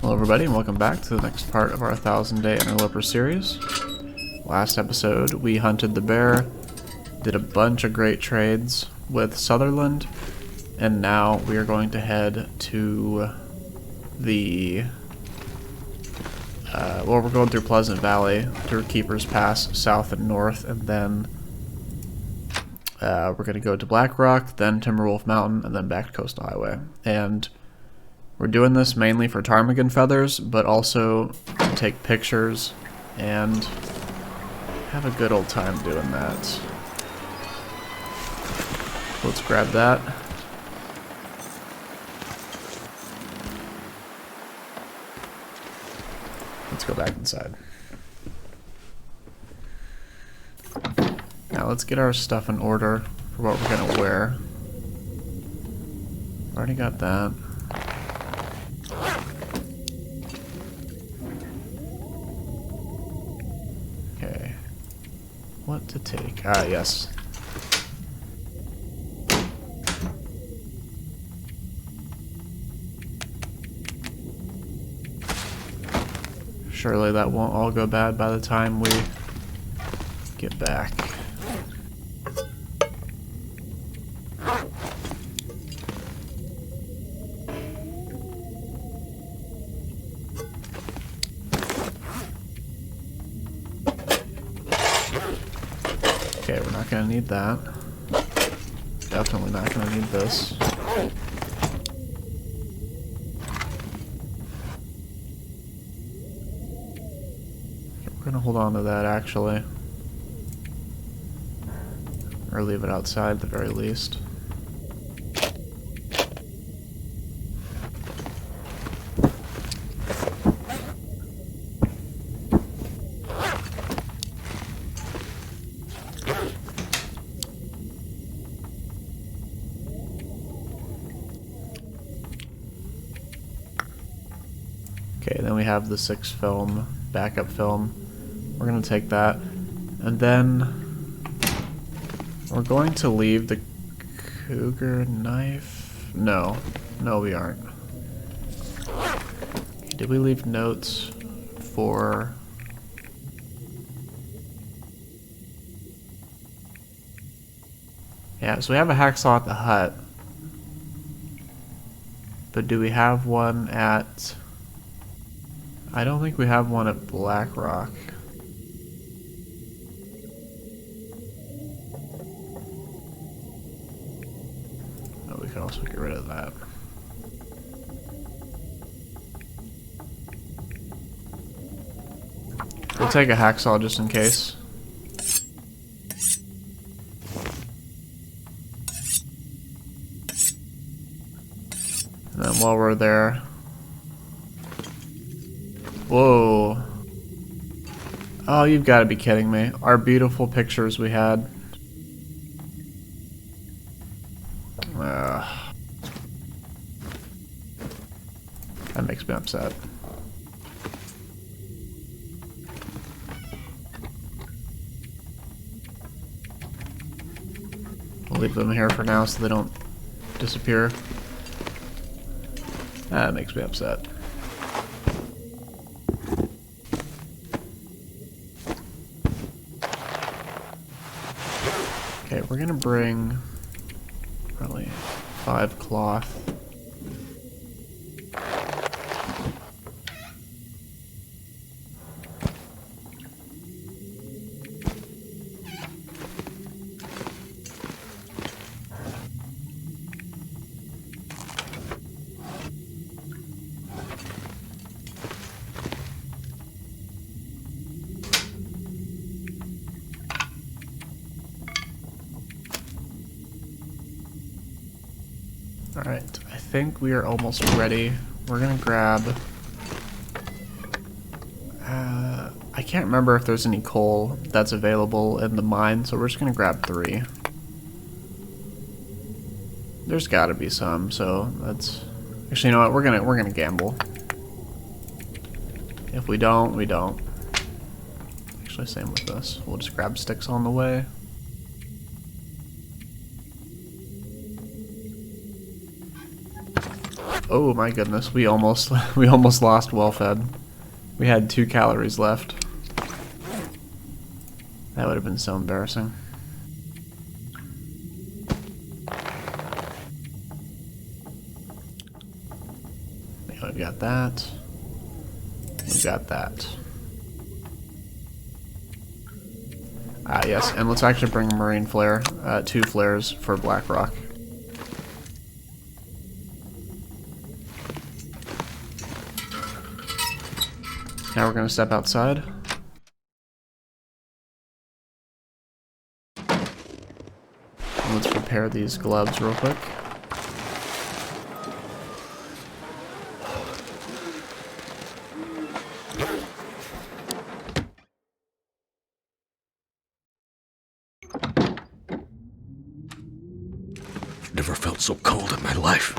Hello everybody and welcome back to the next part of our 1000-day Interloper series. Last episode we hunted the bear, did a bunch of great trades with Sutherland, and now we are going to head to the... well, we're going through Pleasant Valley, through Keeper's Pass, south and north, and then we're going to go to Blackrock, then Timberwolf Mountain, and then back to Coastal Highway. And we're doing this mainly for ptarmigan feathers, but also to take pictures and have a good old time doing that. Let's grab that. Let's go back inside. Now let's get our stuff in order for what we're gonna wear. Already got that. Okay. What to take? Ah, yes. Surely that won't all go bad by the time we get back. Okay, we're not gonna need that. Definitely not gonna need this. We're gonna hold on to that actually. Or leave it outside at the very least. Okay, then we have the 6 film, backup film. We're gonna take that. And then we're going to leave the cougar knife. No, we aren't. Okay, did we leave notes for... Yeah, so we have a hacksaw at the hut. But do we have one at... I don't think we have one at Blackrock. Oh, we can also get rid of that. We'll take a hacksaw just in case. And then while we're there... Whoa. Oh, you've got to be kidding me. Our beautiful pictures we had. That makes me upset. We'll leave them here for now so they don't disappear. That makes me upset. Okay, we're gonna bring probably 5 cloth. Alright, I think we are almost ready. We're gonna grab... I can't remember if there's any coal that's available in the mine, so we're just gonna grab 3. There's gotta be some, so that's... Actually, you know what? We're gonna gamble. If we don't, we don't. Actually, same with this. We'll just grab sticks on the way. Oh my goodness, we almost we almost lost well fed. We had 2 calories left. That would have been so embarrassing. Yeah, we've got that. We've got that. Ah, yes, and let's actually bring a marine flare, 2 flares for Blackrock. Now we're going to step outside. And let's prepare these gloves real quick. Never felt so cold in my life.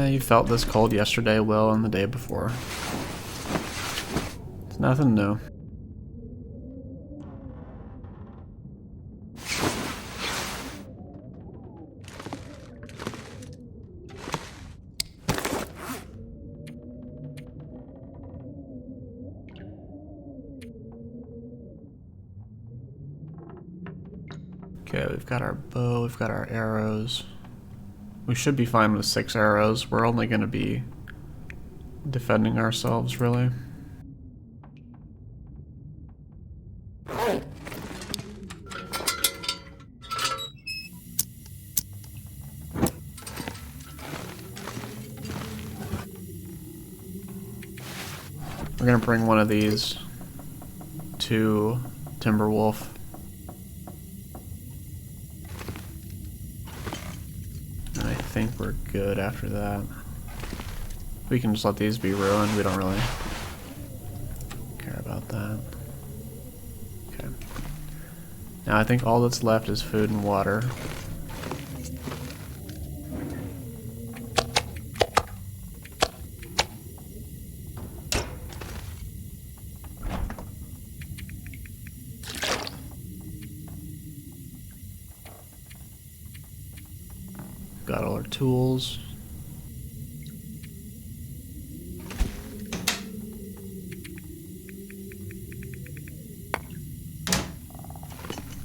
You felt this cold yesterday, Will, and the day before. It's nothing new. Okay, we've got our bow, we've got our arrows. We should be fine with 6 arrows. We're only going to be defending ourselves, really. We're going to bring one of these to Timberwolf. And I think we're good after that. We can just let these be ruined. We don't really care about that. Okay. Now I think all that's left is food and water. Got all our tools.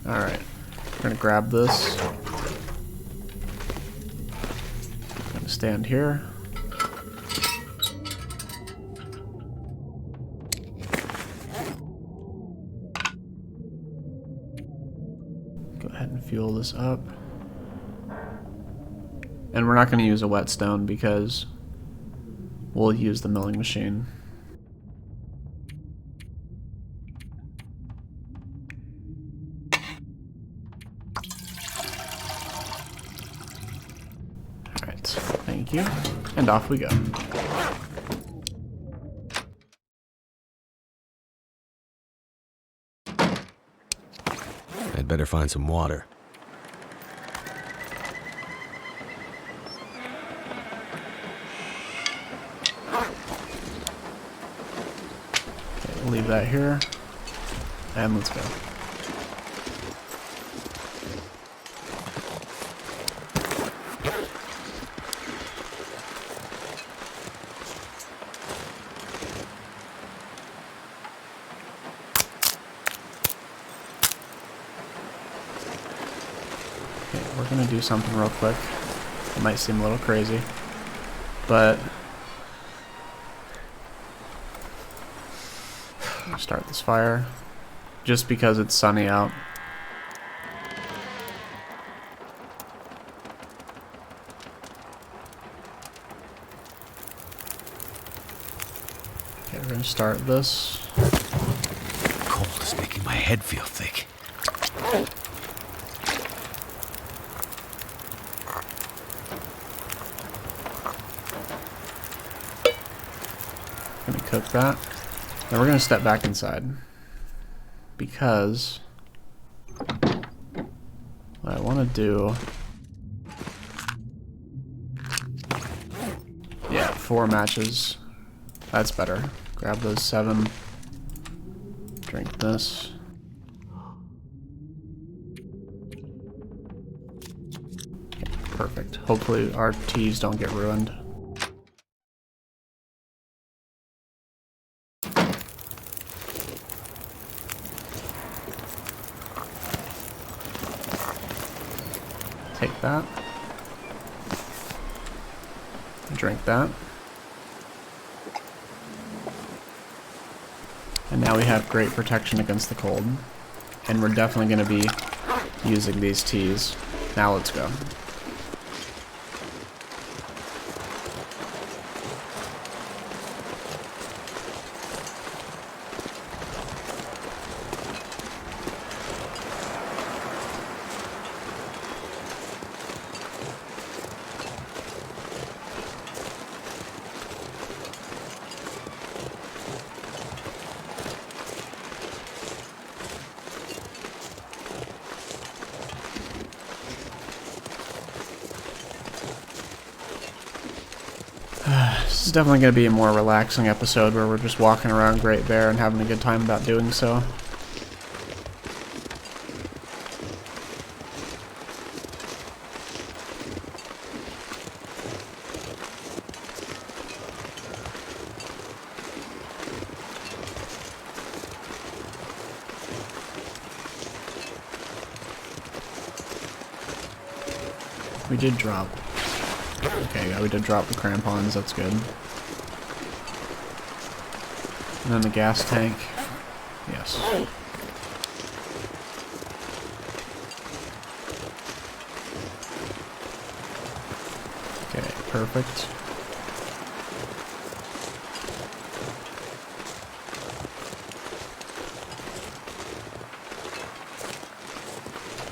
Alright, we're gonna grab this. Gonna stand here. Go ahead and fuel this up. And we're not going to use a whetstone because we'll use the milling machine. Alright, thank you. And off we go. I'd better find some water. Leave that here, and let's go. Okay, we're gonna do something real quick. It might seem a little crazy, but start this fire just because it's sunny out. Okay, we're gonna start this. Cold is making my head feel thick. Gonna cook that. Then we're going to step back inside because what I want to do, yeah, 4 matches, that's better. Grab those 7, drink this. Okay, perfect. Hopefully our teas don't get ruined. Take that. Drink that. And now we have great protection against the cold. And we're definitely going to be using these teas. Now let's go. This is definitely going to be a more relaxing episode where we're just walking around Great Bear and having a good time about doing so. We did drop. Okay, yeah, we did drop the crampons, that's good. And then the gas tank. Yes. Okay, perfect.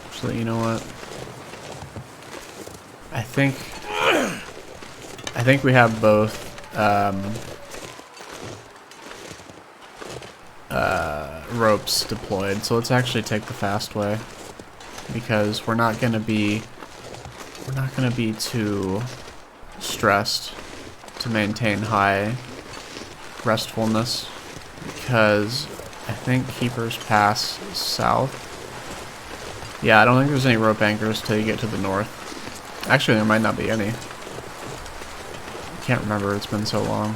Actually, you know what? I think we have both ropes deployed, so let's actually take the fast way because we're not gonna be too stressed to maintain high restfulness because I think Keeper's Pass is south. Yeah, I don't think there's any rope anchors till you get to the north. Actually, there might not be any. I can't remember, it's been so long.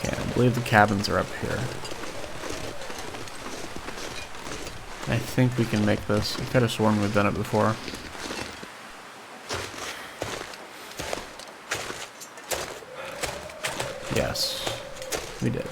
I believe the cabins are up here. I think we can make this. I could have sworn we've done it before. Yes, we did.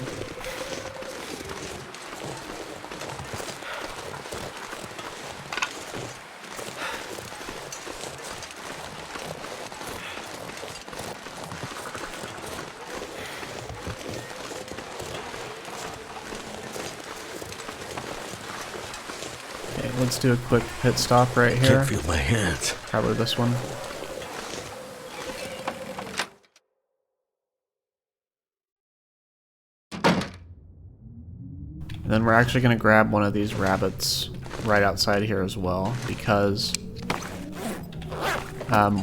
Let's do a quick pit stop right here. Can't feel my hands. Probably this one. And then we're actually going to grab one of these rabbits right outside here as well because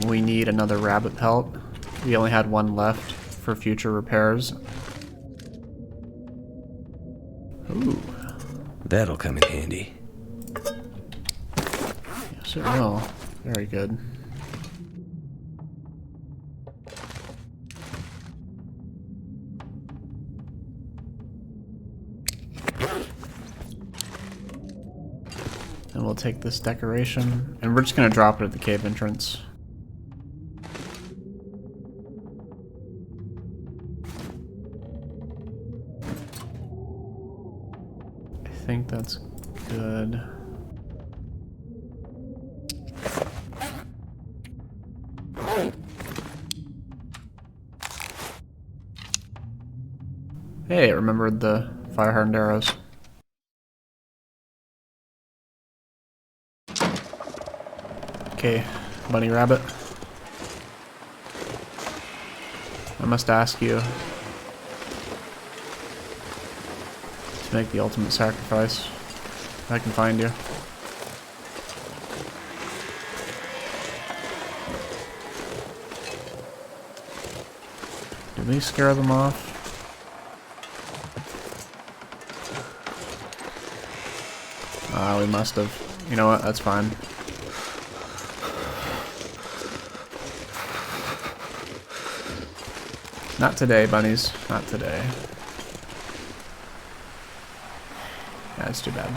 we need another rabbit pelt. We only had one left for future repairs. Ooh. That'll come in handy. Yes, it will. Very good. And we'll take this decoration, and we're just going to drop it at the cave entrance. I think that's good. Hey, I remembered the fire hardened arrows. Okay, bunny rabbit. I must ask you to make the ultimate sacrifice. If I can find you. Did we scare them off? We must have. You know what? That's fine. Not today, bunnies. Not today. Yeah, it's too bad.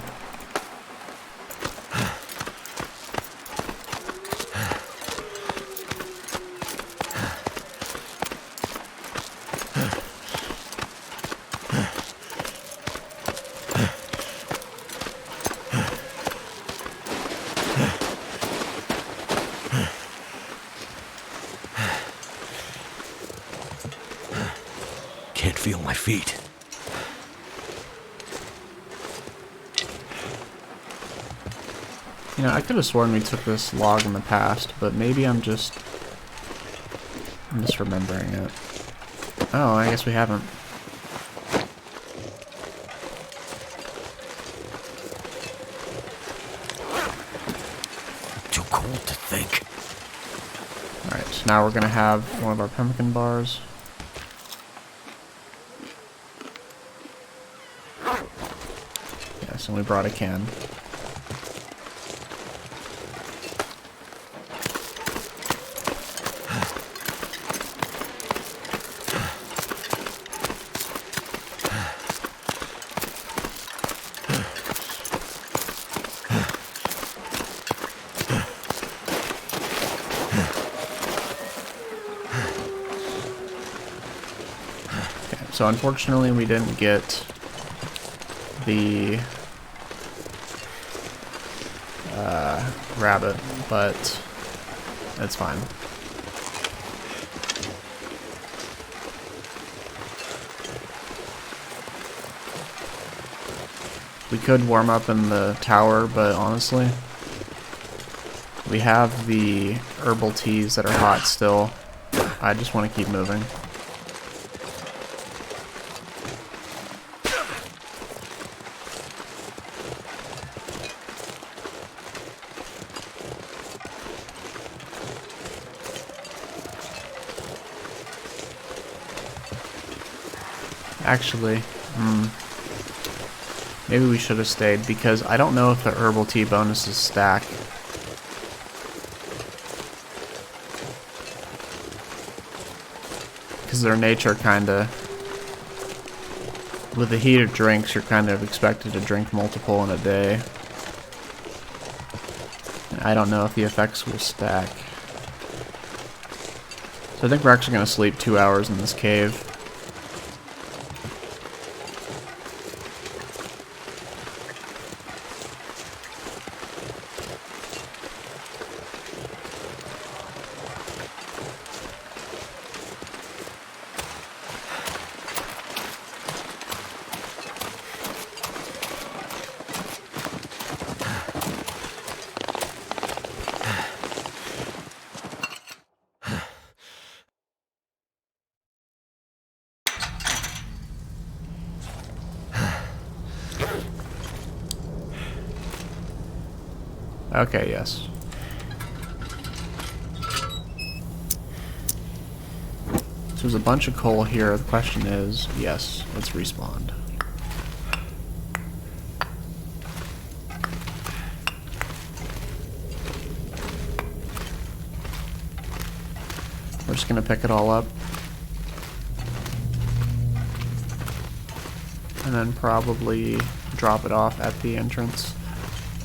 Can't feel my feet. You know, I could have sworn we took this log in the past, but maybe I'm just remembering it. Oh, I guess we haven't. Too cold to think. Alright, so now we're gonna have one of our pumpkin bars. Yes, and we brought a can. So unfortunately we didn't get the rabbit, but it's fine. We could warm up in the tower, but honestly, we have the herbal teas that are hot still. I just want to keep moving. Actually, maybe we should have stayed, because I don't know if the herbal tea bonuses stack. Because their nature kinda... With the heated drinks, you're kind of expected to drink multiple in a day. And I don't know if the effects will stack. So I think we're actually going to sleep 2 hours in this cave. Okay, yes. So there's a bunch of coal here. The question is, yes, let's respawn. We're just gonna pick it all up. And then probably drop it off at the entrance.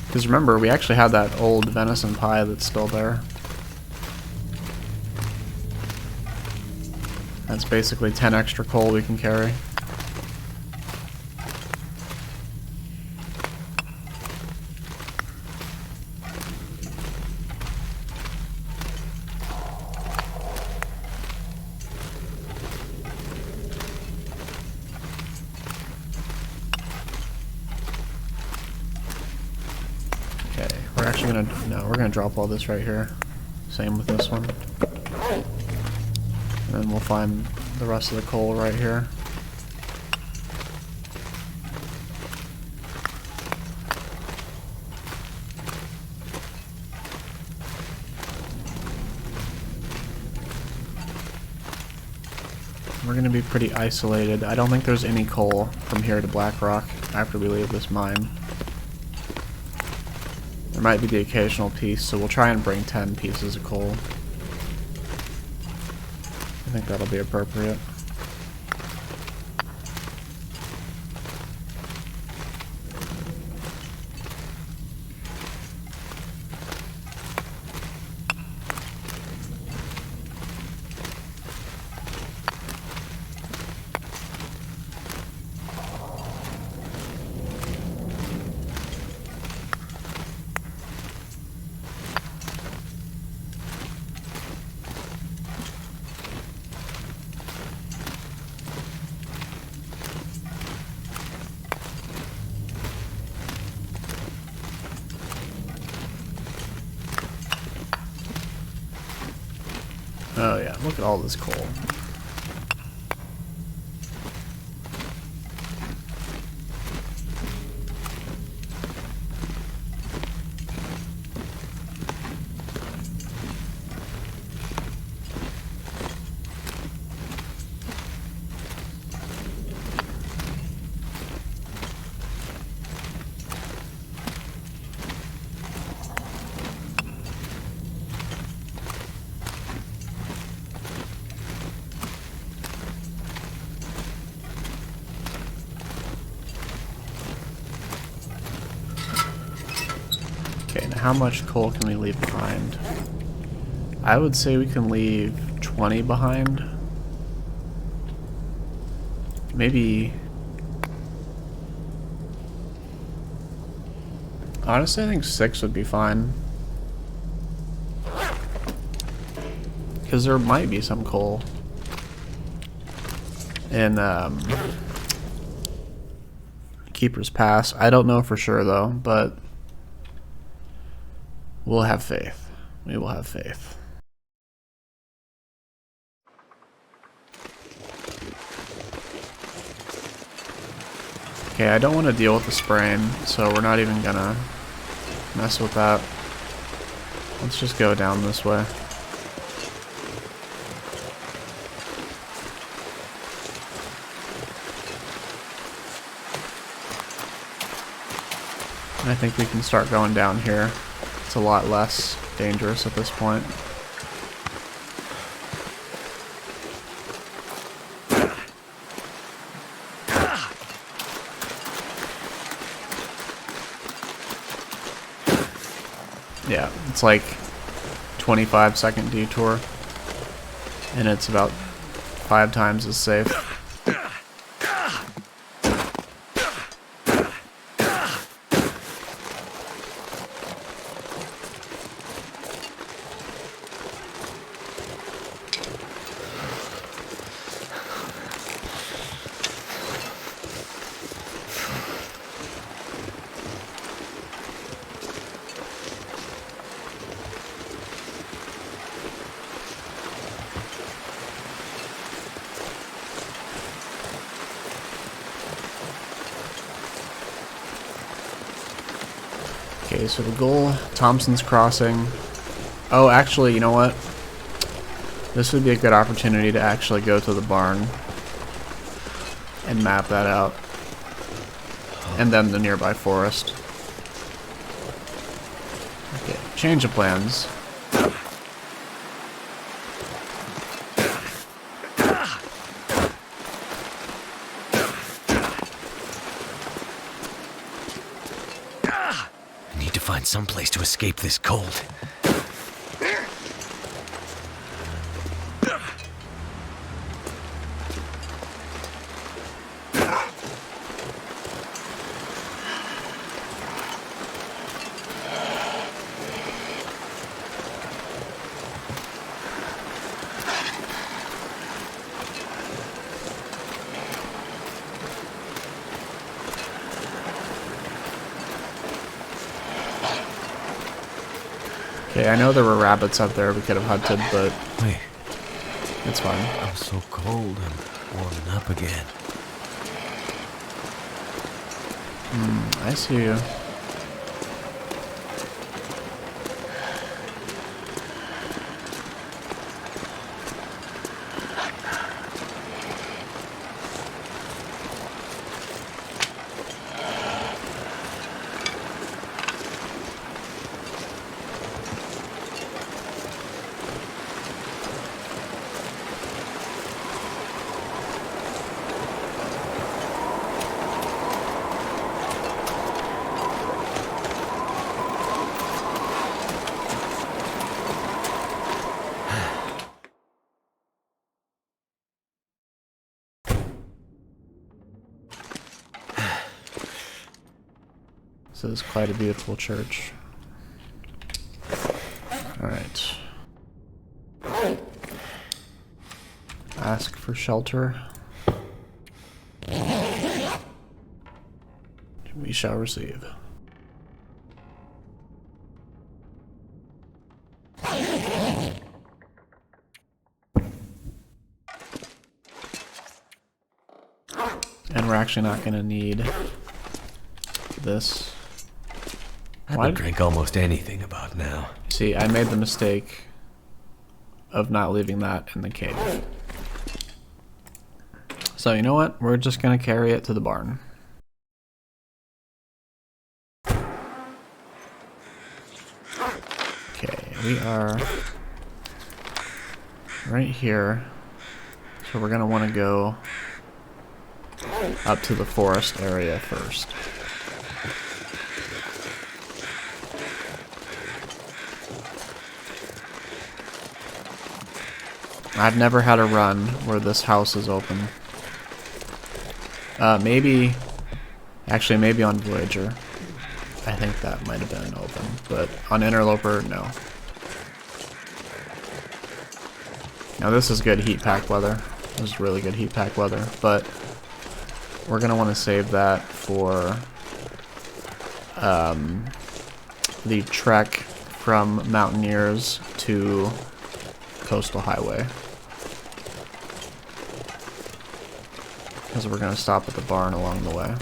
Because remember, we actually had that old venison pie that's still there. That's basically 10 extra coal we can carry. Okay. We're actually gonna, no, we're gonna drop all this right here. Same with this one. And then we'll find the rest of the coal right here. We're going to be pretty isolated. I don't think there's any coal from here to Blackrock after we leave this mine. There might be the occasional piece, so we'll try and bring 10 pieces of coal. I think that'll be appropriate. Oh yeah, look at all this coal. Okay, now how much coal can we leave behind? I would say we can leave 20 behind. Maybe... Honestly, I think 6 would be fine. Because there might be some coal in Keeper's Pass. I don't know for sure though, but we'll have faith. We will have faith. Okay, I don't want to deal with the sprain, so we're not even gonna mess with that. Let's just go down this way. I think we can start going down here. It's a lot less dangerous at this point. Yeah, it's like 25-second detour, and it's about 5 times as safe. Okay, so the goal, Thompson's Crossing. Oh, actually, you know what? This would be a good opportunity to actually go to the barn and map that out. And then the nearby forest. Okay, change of plans. Find some place to escape this cold. Okay, I know there were rabbits up there we could have hunted, but Wait, it's fine. I'm so cold and warming up again. I see you. This is quite a beautiful church. Alright. Ask for shelter. We shall receive. And we're actually not going to need this. I would drink almost anything about now. See, I made the mistake of not leaving that in the cave. So you know what? We're just going to carry it to the barn. Okay, we are right here. So we're going to want to go up to the forest area first. I've never had a run where this house is open. Maybe on Voyager. I think that might have been open, but on Interloper, no. Now this is good heat pack weather. This is really good heat pack weather, but we're gonna want to save that for the trek from Mountaineers to Coastal Highway. Because we're going to stop at the barn along the way.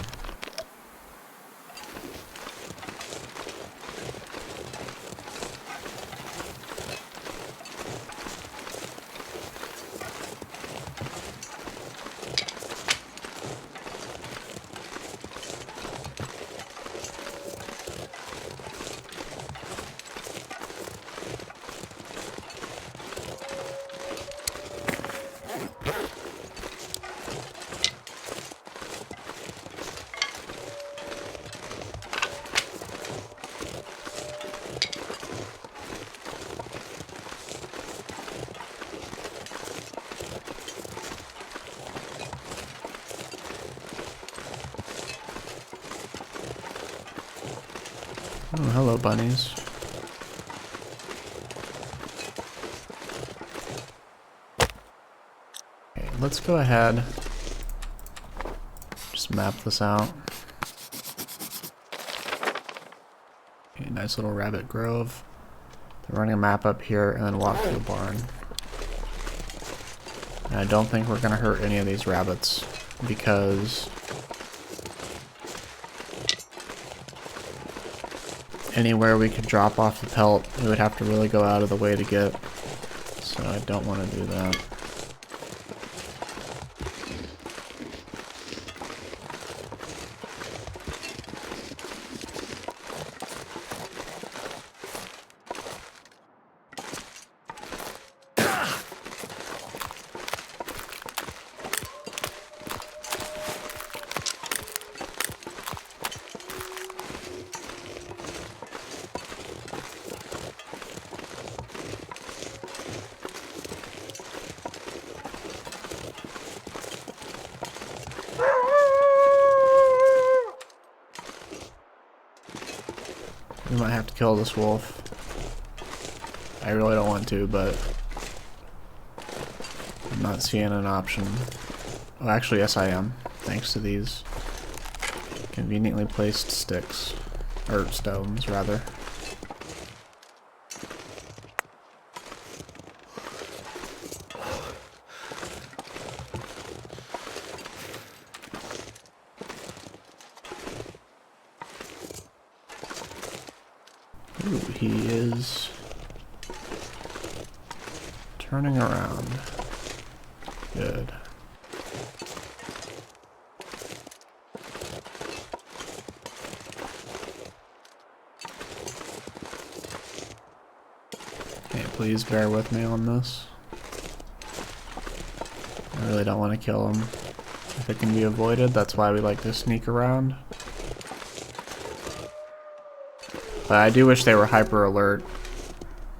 Oh, hello, bunnies. Okay, let's go ahead. Just map this out. Okay, nice little rabbit grove. Then running a map up here and then walk to the barn. And I don't think we're gonna hurt any of these rabbits because anywhere we could drop off the pelt, we would have to really go out of the way to get. So I don't want to do that. We might have to kill this wolf. I really don't want to, but I'm not seeing an option. Oh, actually, yes I am, thanks to these conveniently placed sticks. Or stones, rather. Ooh, he is turning around. Good. Okay, please bear with me on this. I really don't want to kill him. If it can be avoided, that's why we like to sneak around. But I do wish they were hyper alert.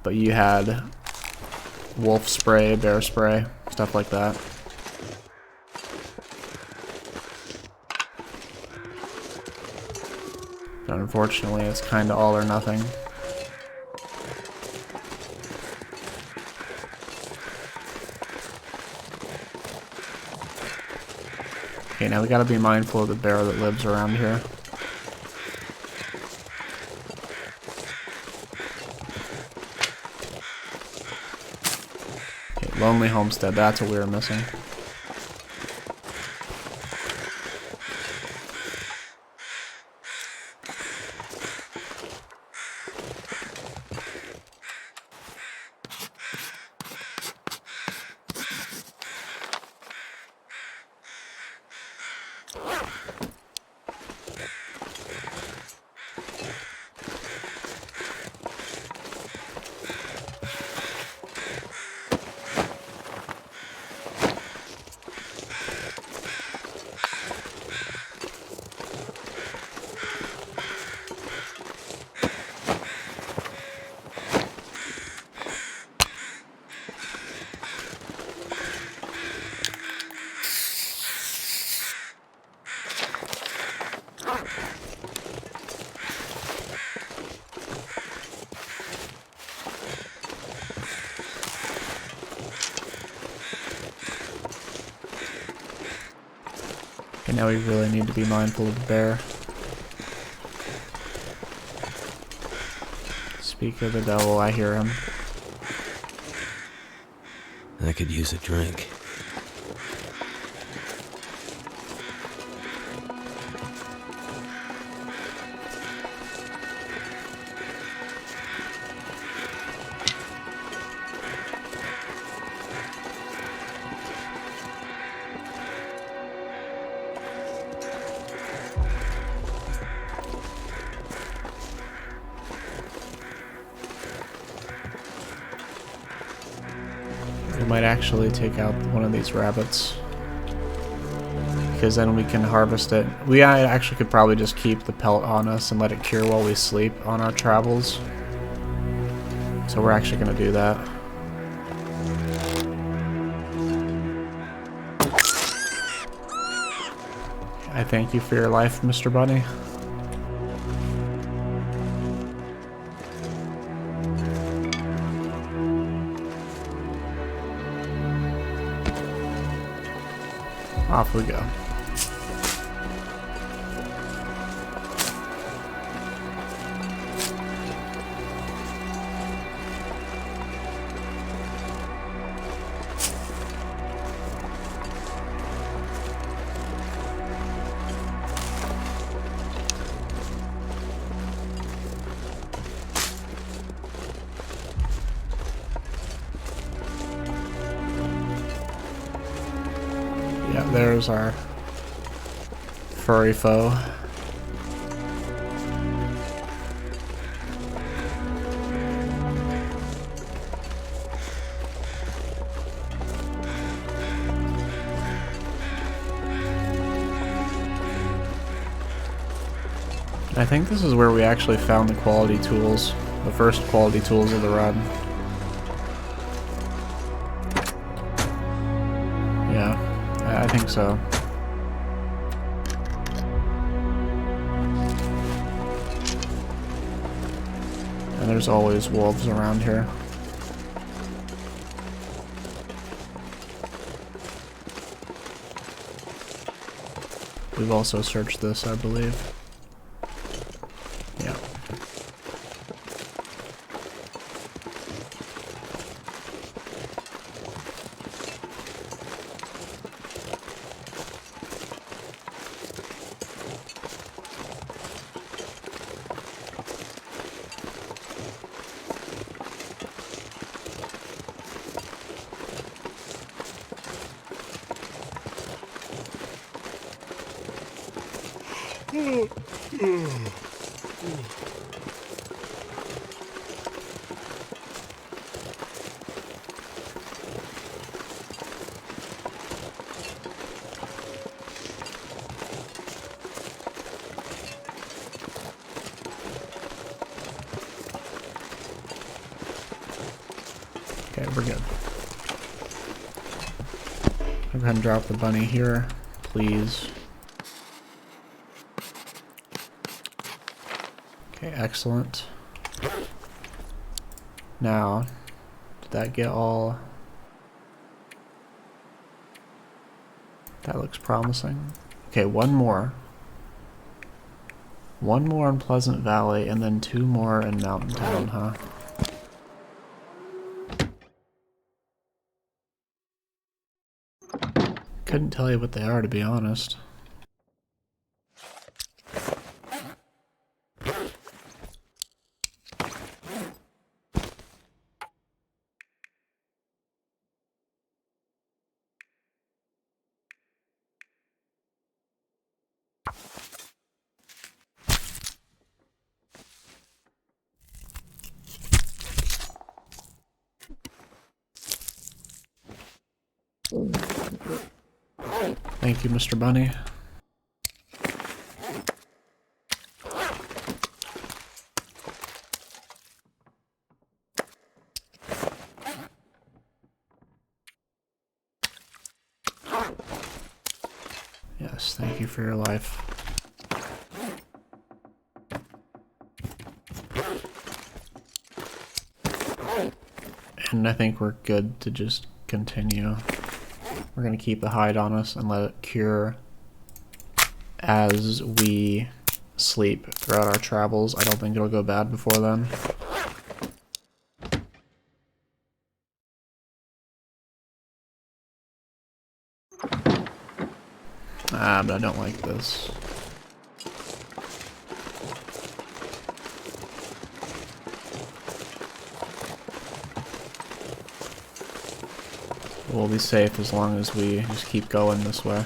But you had wolf spray, bear spray, stuff like that. But unfortunately, it's kind of all or nothing. Okay, now we gotta be mindful of the bear that lives around here. Okay, Lonely Homestead, that's what we were missing. Okay, now we really need to be mindful of the bear. Speak of the devil, I hear him. I could use a drink. We might actually take out one of these rabbits, because then we can harvest it. We actually could probably just keep the pelt on us and let it cure while we sleep on our travels. So we're actually going to do that. I thank you for your life, Mr. Bunny. Off we go. Yeah, there's our furry foe. I think this is where we actually found the quality tools, the first quality tools of the run. Yeah, I think so. And there's always wolves around here. We've also searched this, I believe. Yeah. Okay, we're good. I'll go ahead and drop the bunny here, please. Okay, excellent. Now, did that get all... That looks promising. Okay, one more. One more in Pleasant Valley, and then 2 more in Mountain Town, huh? Couldn't tell you what they are, to be honest. Thank you, Mr. Bunny. Yes, thank you for your life. And I think we're good to just continue. We're gonna keep the hide on us and let it cure as we sleep throughout our travels. I don't think it'll go bad before then. Ah, but I don't like this. We'll be safe as long as we just keep going this way.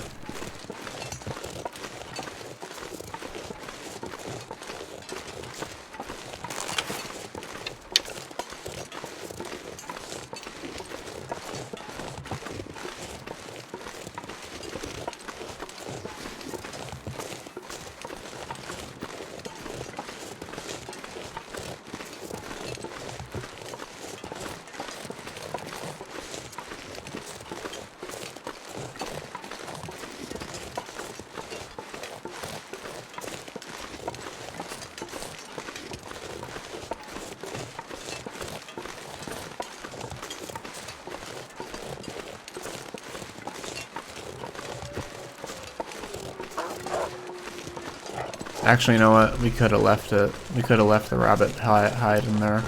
Actually, you know what? We could have left it. We could have left the rabbit hide in there.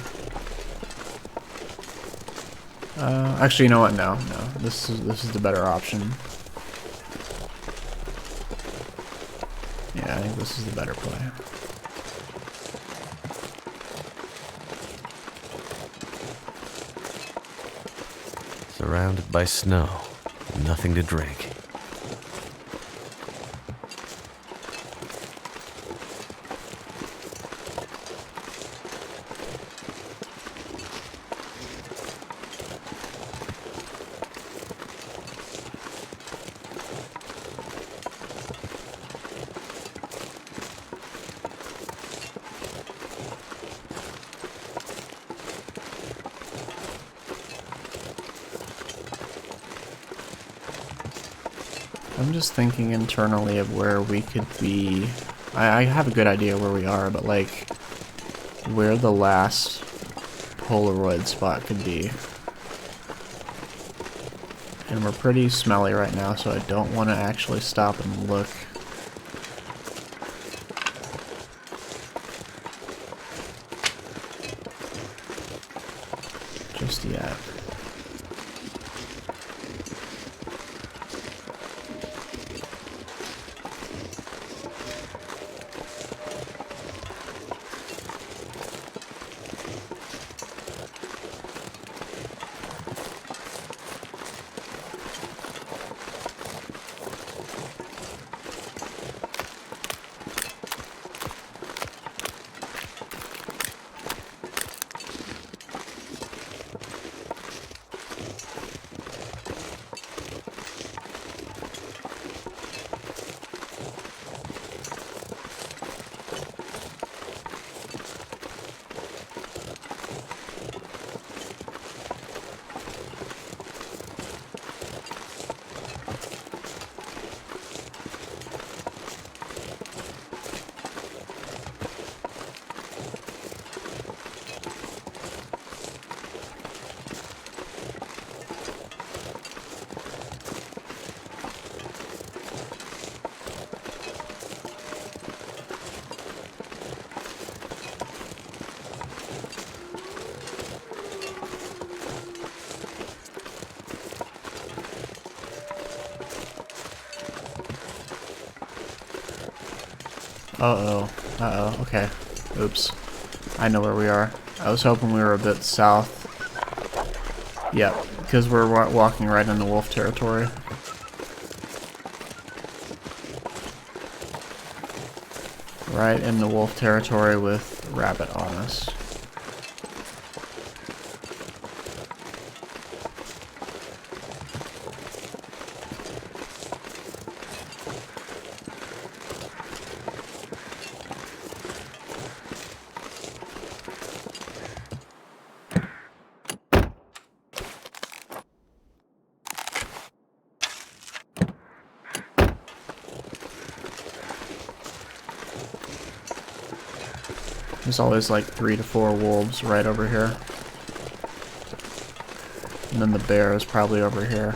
Actually, you know what? No. This is the better option. Yeah, I think this is the better play. Surrounded by snow, nothing to drink. I'm just thinking internally of where we could be. I have a good idea where we are, but like where the last Polaroid spot could be. And we're pretty smelly right now, so I don't want to actually stop and look. Just yet. Uh-oh. Uh-oh. Okay. Oops. I know where we are. I was hoping we were a bit south. Yep, because we're walking right into wolf territory. Right into wolf territory with rabbit on us. There's always like 3 to 4 wolves right over here. And then the bear is probably over here.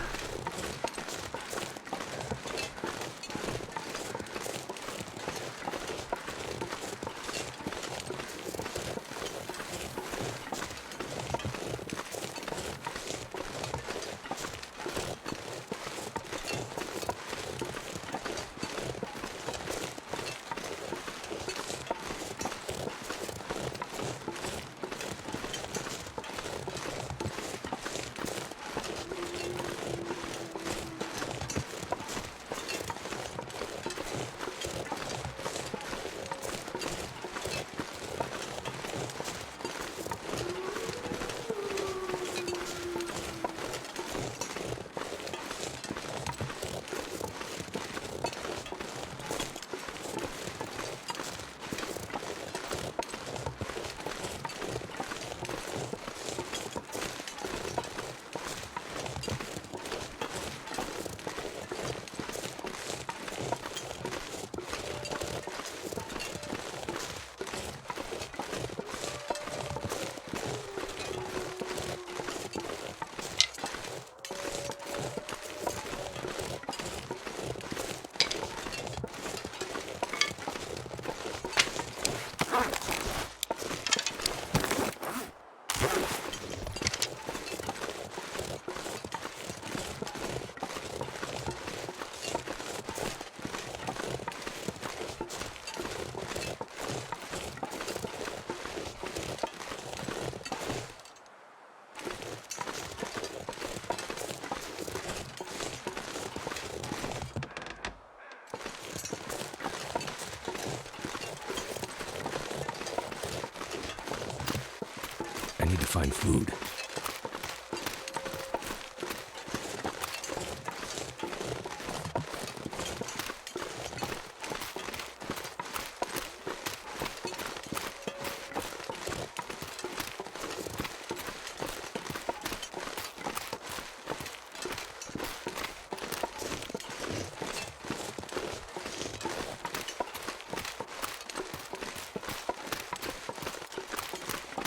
I need to find food.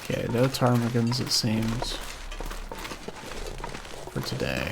Okay, no ptarmigans it seems. For today.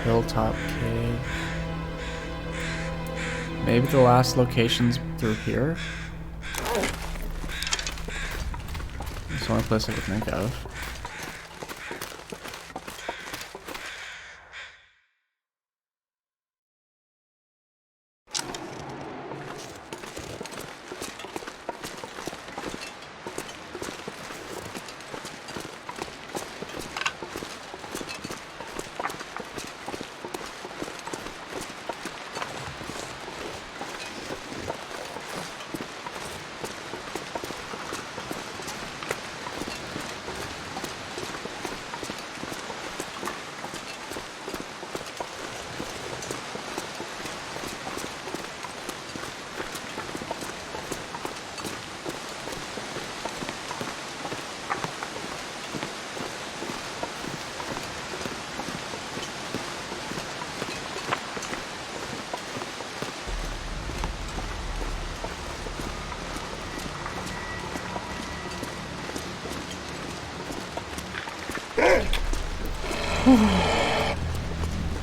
Hilltop cave. Maybe the last location's through here? That's the only place I could think of.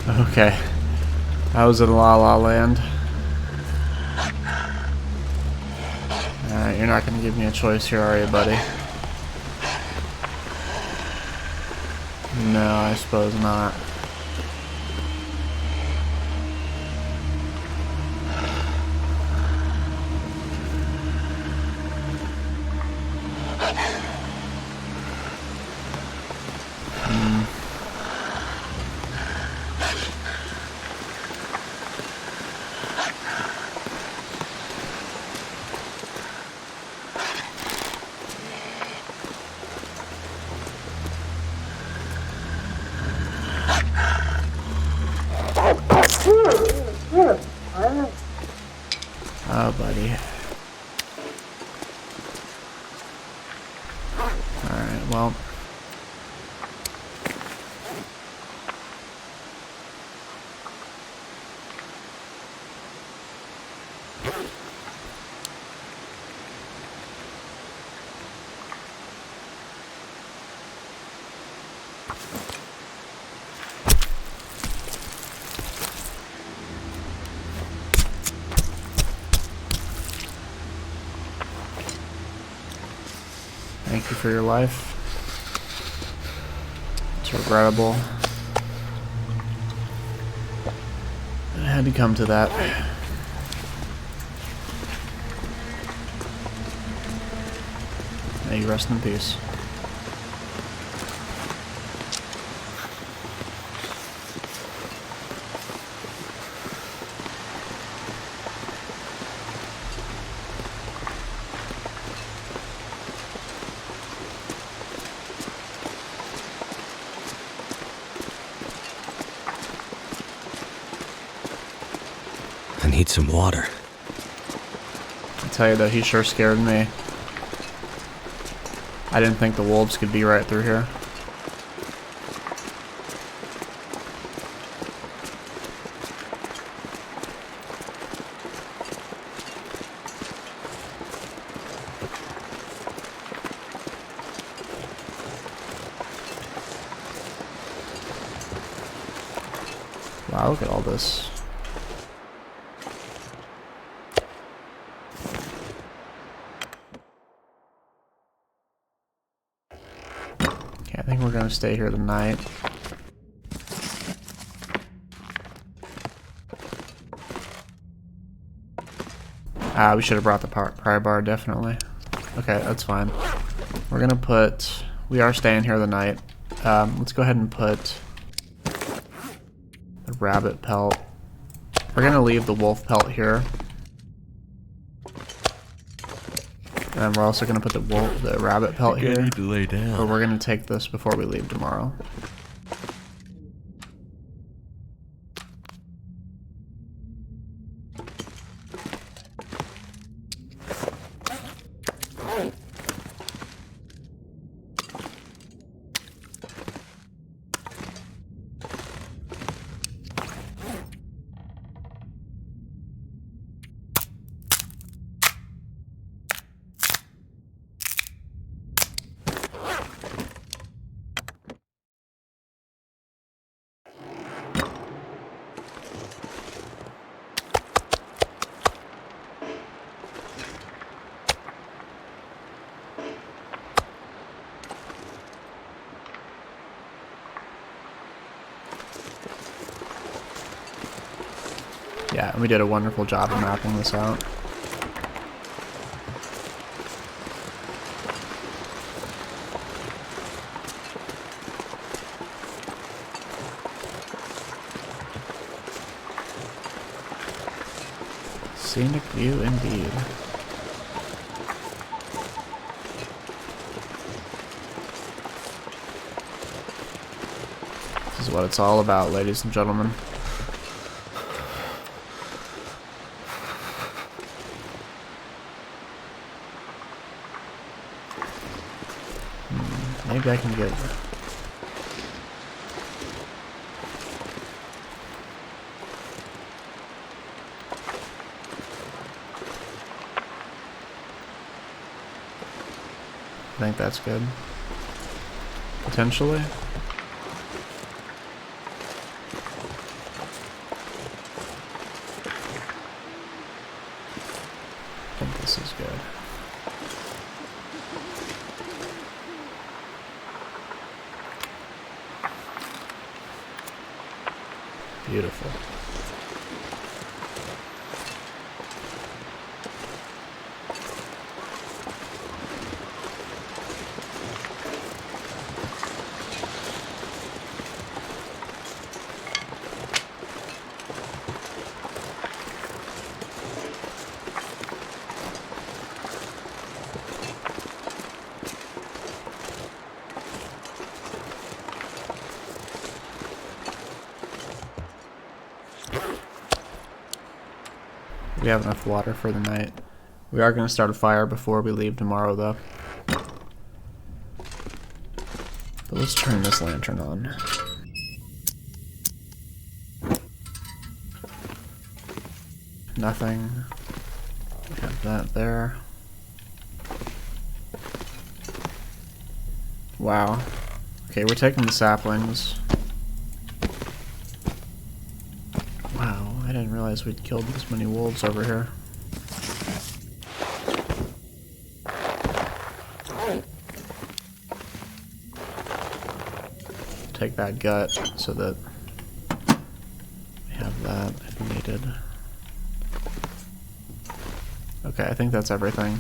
Okay. I was in La La Land. Alright, you're not gonna give me a choice here, are you, buddy? No, I suppose not. Oh, buddy. Alright, well. Thank you for your life. It's regrettable. It had to come to that. May you rest in peace. I need some water. I tell you though, he sure scared me. I didn't think the wolves could be right through here. Wow, look at all this. Okay, I think we're gonna stay here tonight. We should have brought the pry bar, definitely. Okay, that's fine. We're gonna put... We are staying here the night. Let's go ahead and put the rabbit pelt. We're gonna leave the wolf pelt here. And we're also gonna put the rabbit pelt here. I need to lay down. But we're gonna take this before we leave tomorrow. Yeah, we did a wonderful job of mapping this out. Scenic view indeed. This is what it's all about, ladies and gentlemen. Maybe I can get... I think that's good. Potentially. Beautiful. We have enough water for the night. We are going to start a fire before we leave tomorrow, though. But let's turn this lantern on. Nothing. We have that there. Wow. Okay, we're taking the saplings. Wow, I didn't realize we'd killed this many wolves over here. Take that gut so that we have that if needed. Okay, I think that's everything.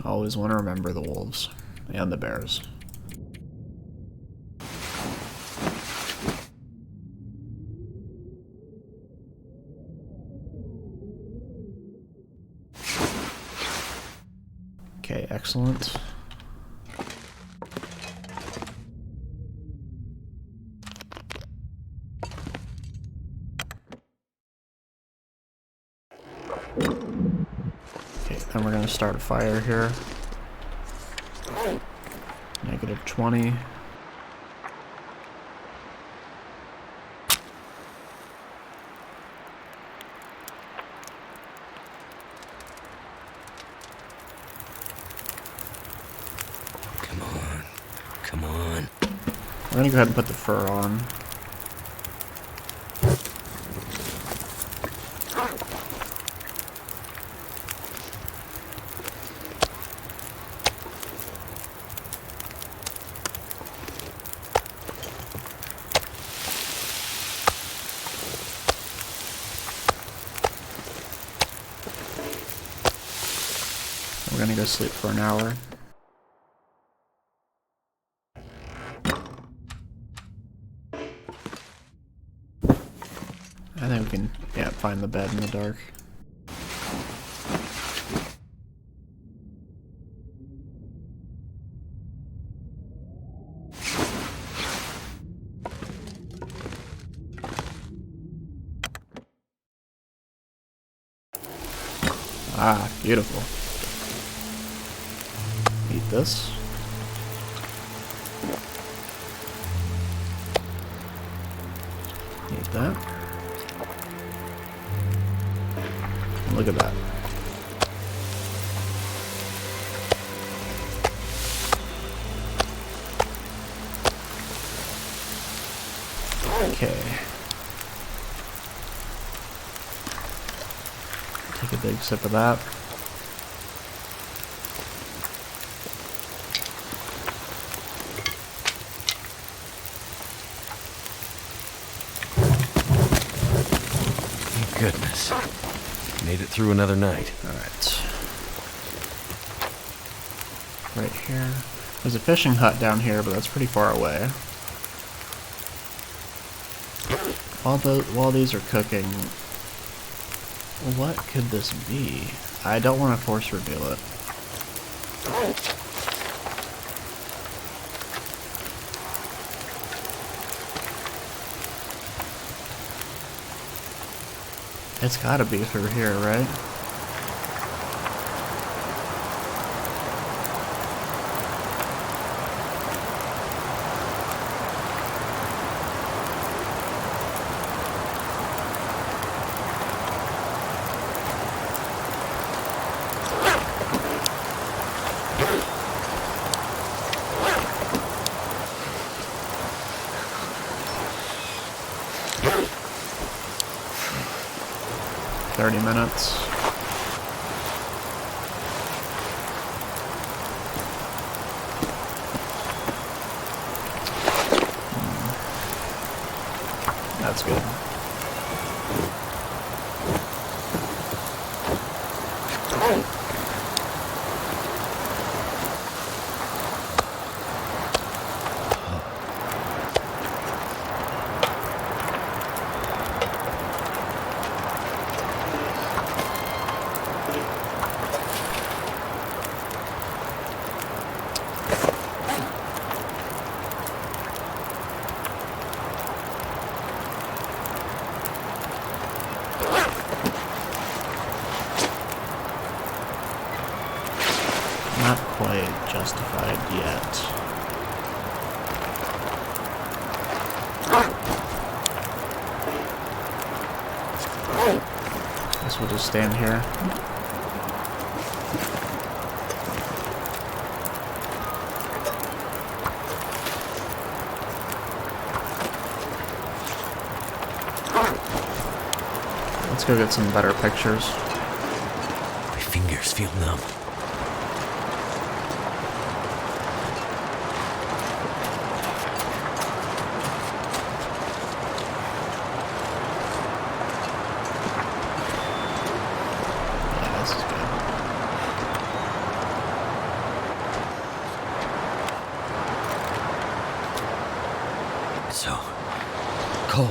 Always want to remember the wolves and the bears. Okay, excellent. Okay, then we're going to start a fire here. -20. Come on. Come on. We're going to go ahead and put the fur on. We're gonna go sleep for an hour. I think we can, yeah, find the bed in the dark. Ah, beautiful. Eat this. Eat that. Look at that. Okay. Take a big sip of that. Thank goodness. Made it through another night. Alright. Right here. There's a fishing hut down here, but that's pretty far away. While these are cooking, what could this be? I don't want to force reveal it. It's gotta be through here, right? 30 minutes. That's good. Not quite justified yet. Guess we'll just stand here. Let's go get some better pictures. My fingers feel numb. Yeah, this is good. So cold.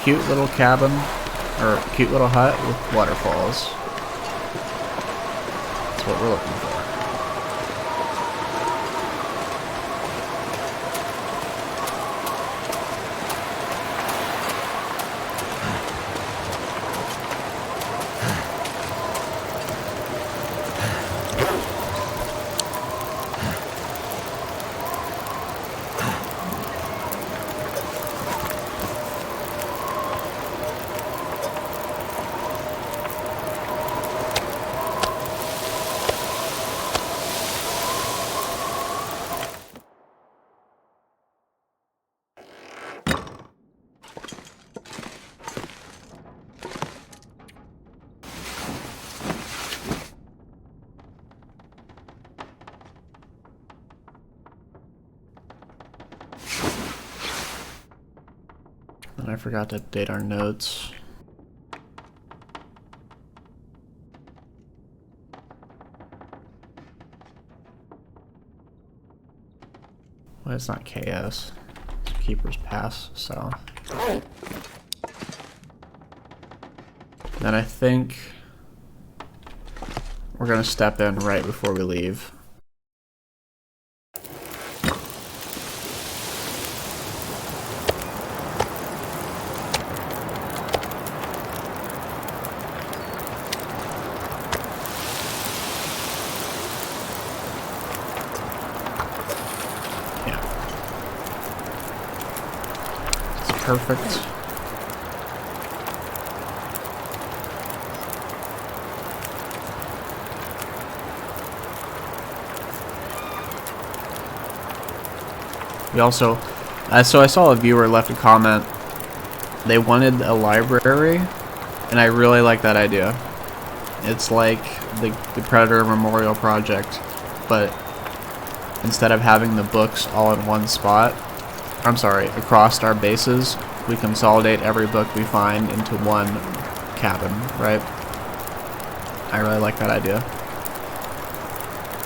Cute little cabin, or cute little hut with waterfalls. That's what we're looking for. And I forgot to update our notes. Well, it's not KS. It's Keeper's Pass, so. Then I think we're gonna step in right before we leave. Perfect. We also, so I saw a viewer left a comment. They wanted a library, and I really like that idea. It's like the Predator Memorial Project, but instead of having the books all in one spot, I'm sorry, across our bases, we consolidate every book we find into one cabin, right? I really like that idea.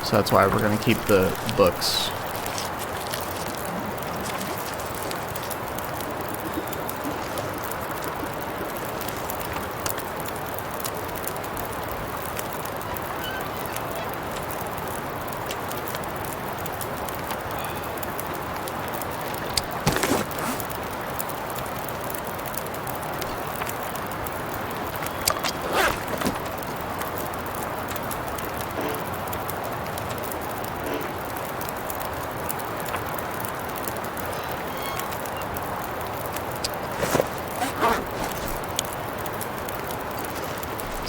So that's why we're going to keep the books.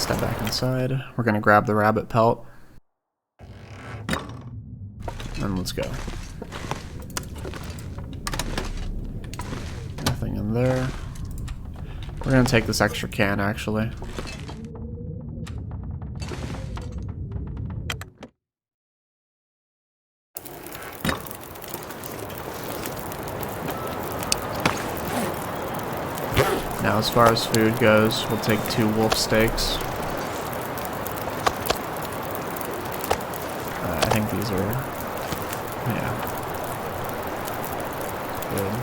Step back inside. We're gonna grab the rabbit pelt. And let's go. Nothing in there. We're gonna take this extra can, actually. Now, as far as food goes, we'll take 2 wolf steaks. I think these are, yeah, good.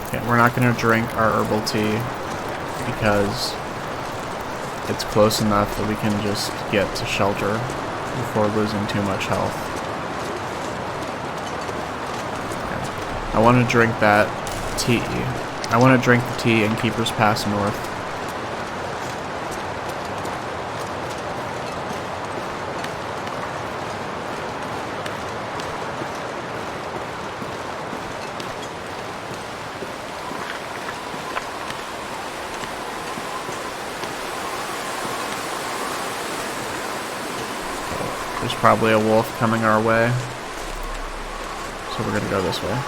Okay, we're not going to drink our herbal tea because it's close enough that we can just get to shelter before losing too much health. Okay. I want to drink that tea. I want to drink the tea in Keeper's Pass North. There's probably a wolf coming our way, so we're gonna go this way.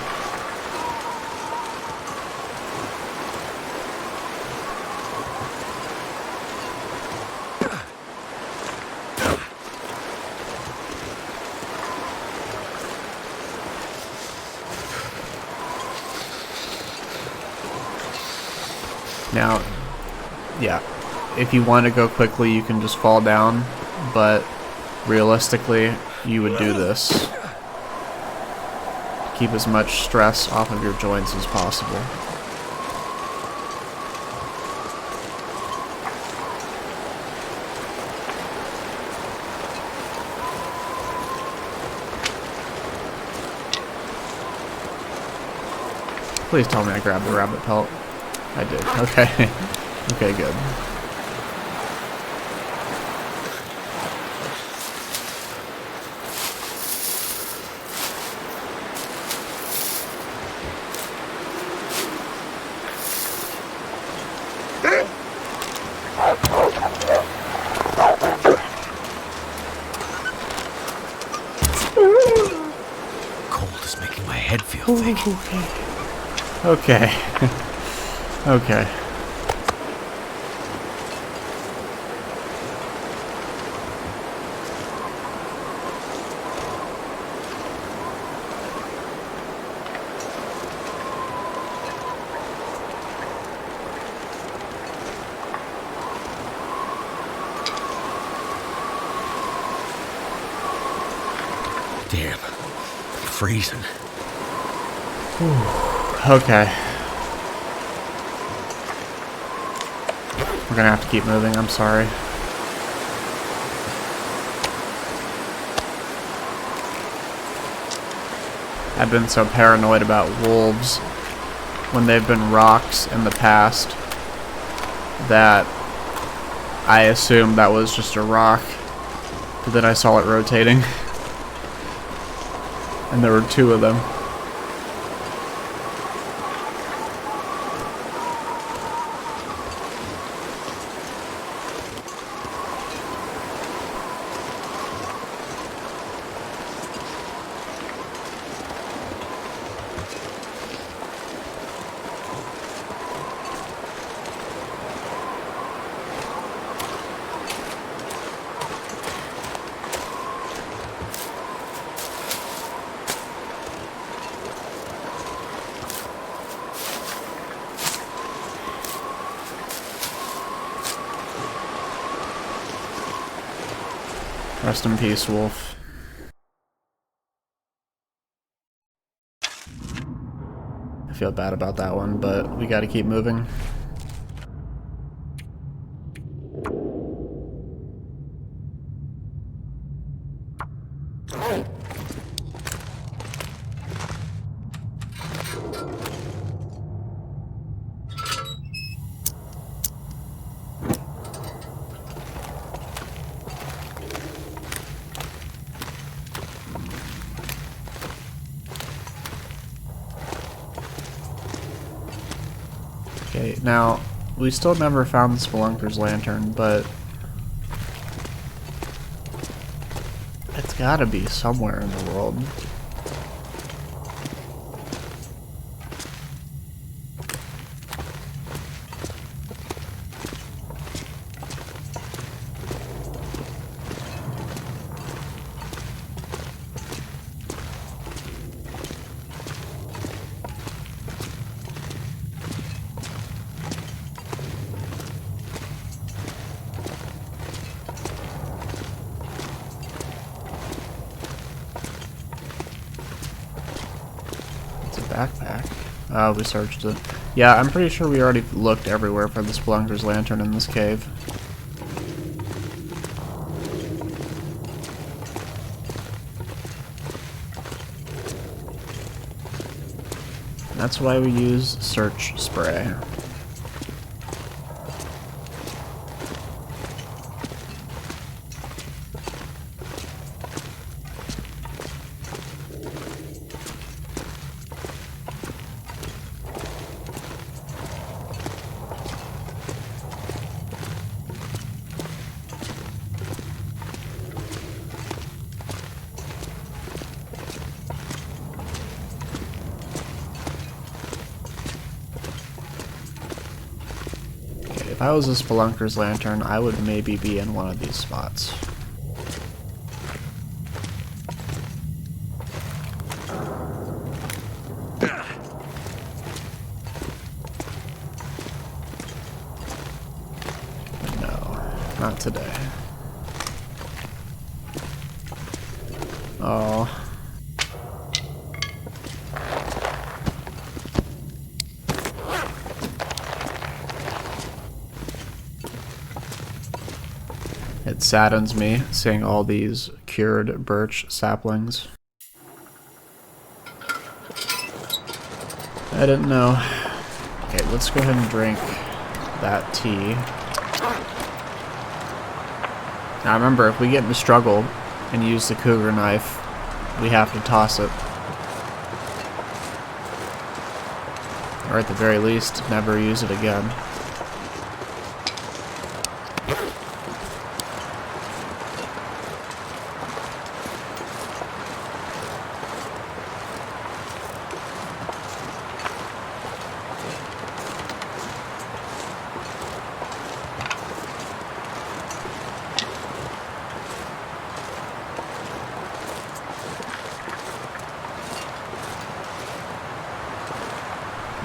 Now, yeah, if you want to go quickly, you can just fall down, but realistically, you would do this to keep as much stress off of your joints as possible. Please tell me I grabbed the rabbit pelt. I did. Okay. Okay, good. Cold is making my head feel thick. Okay. Okay. Damn. I'm freezing. Okay. We're gonna have to keep moving, I'm sorry. I've been so paranoid about wolves when they've been rocks in the past that I assumed that was just a rock, but then I saw it rotating. And there were 2 of them. Rest in peace, Wolf. I feel bad about that one, but we gotta keep moving. Okay, now, we still never found the Spelunker's lantern, but it's gotta be somewhere in the world. Backpack. We searched it. Yeah, I'm pretty sure we already looked everywhere for the Spelunker's lantern in this cave. That's why we use search spray. If I was a Spelunker's lantern, I would maybe be in one of these spots. No, not today. Oh. It saddens me seeing all these cured birch saplings. I didn't know. Okay, let's go ahead and drink that tea. Now remember, if we get in a struggle and use the cougar knife, we have to toss it. Or at the very least, never use it again.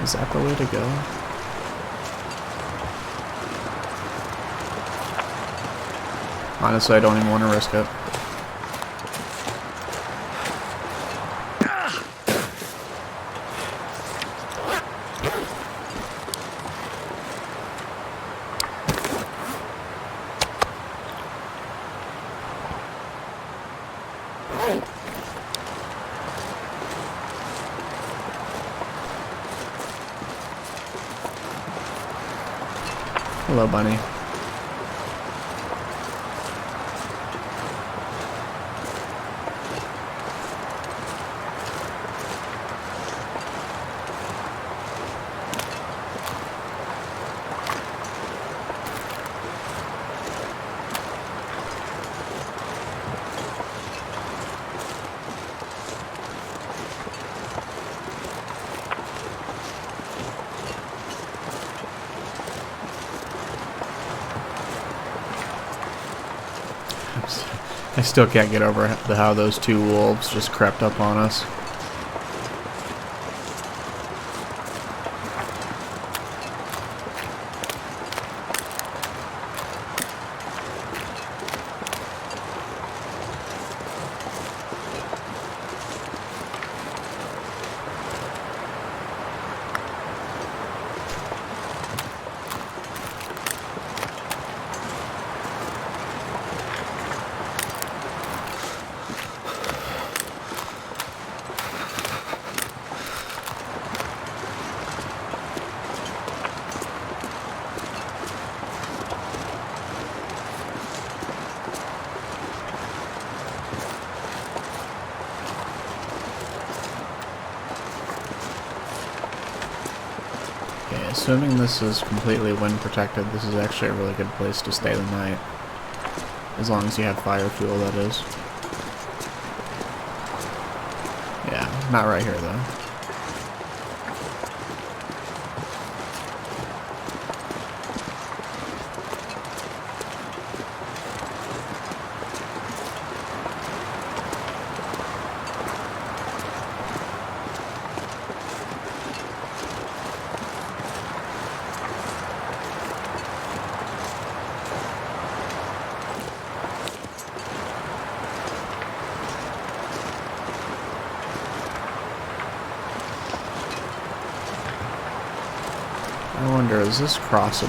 Is that the way to go? Honestly, I don't even want to risk it. Hello, bunny. I still can't get over how those two wolves just crept up on us. Assuming this is completely wind protected, this is actually a really good place to stay the night. As long as you have fire fuel, that is. Yeah, not right here though. I wonder, is this crossable?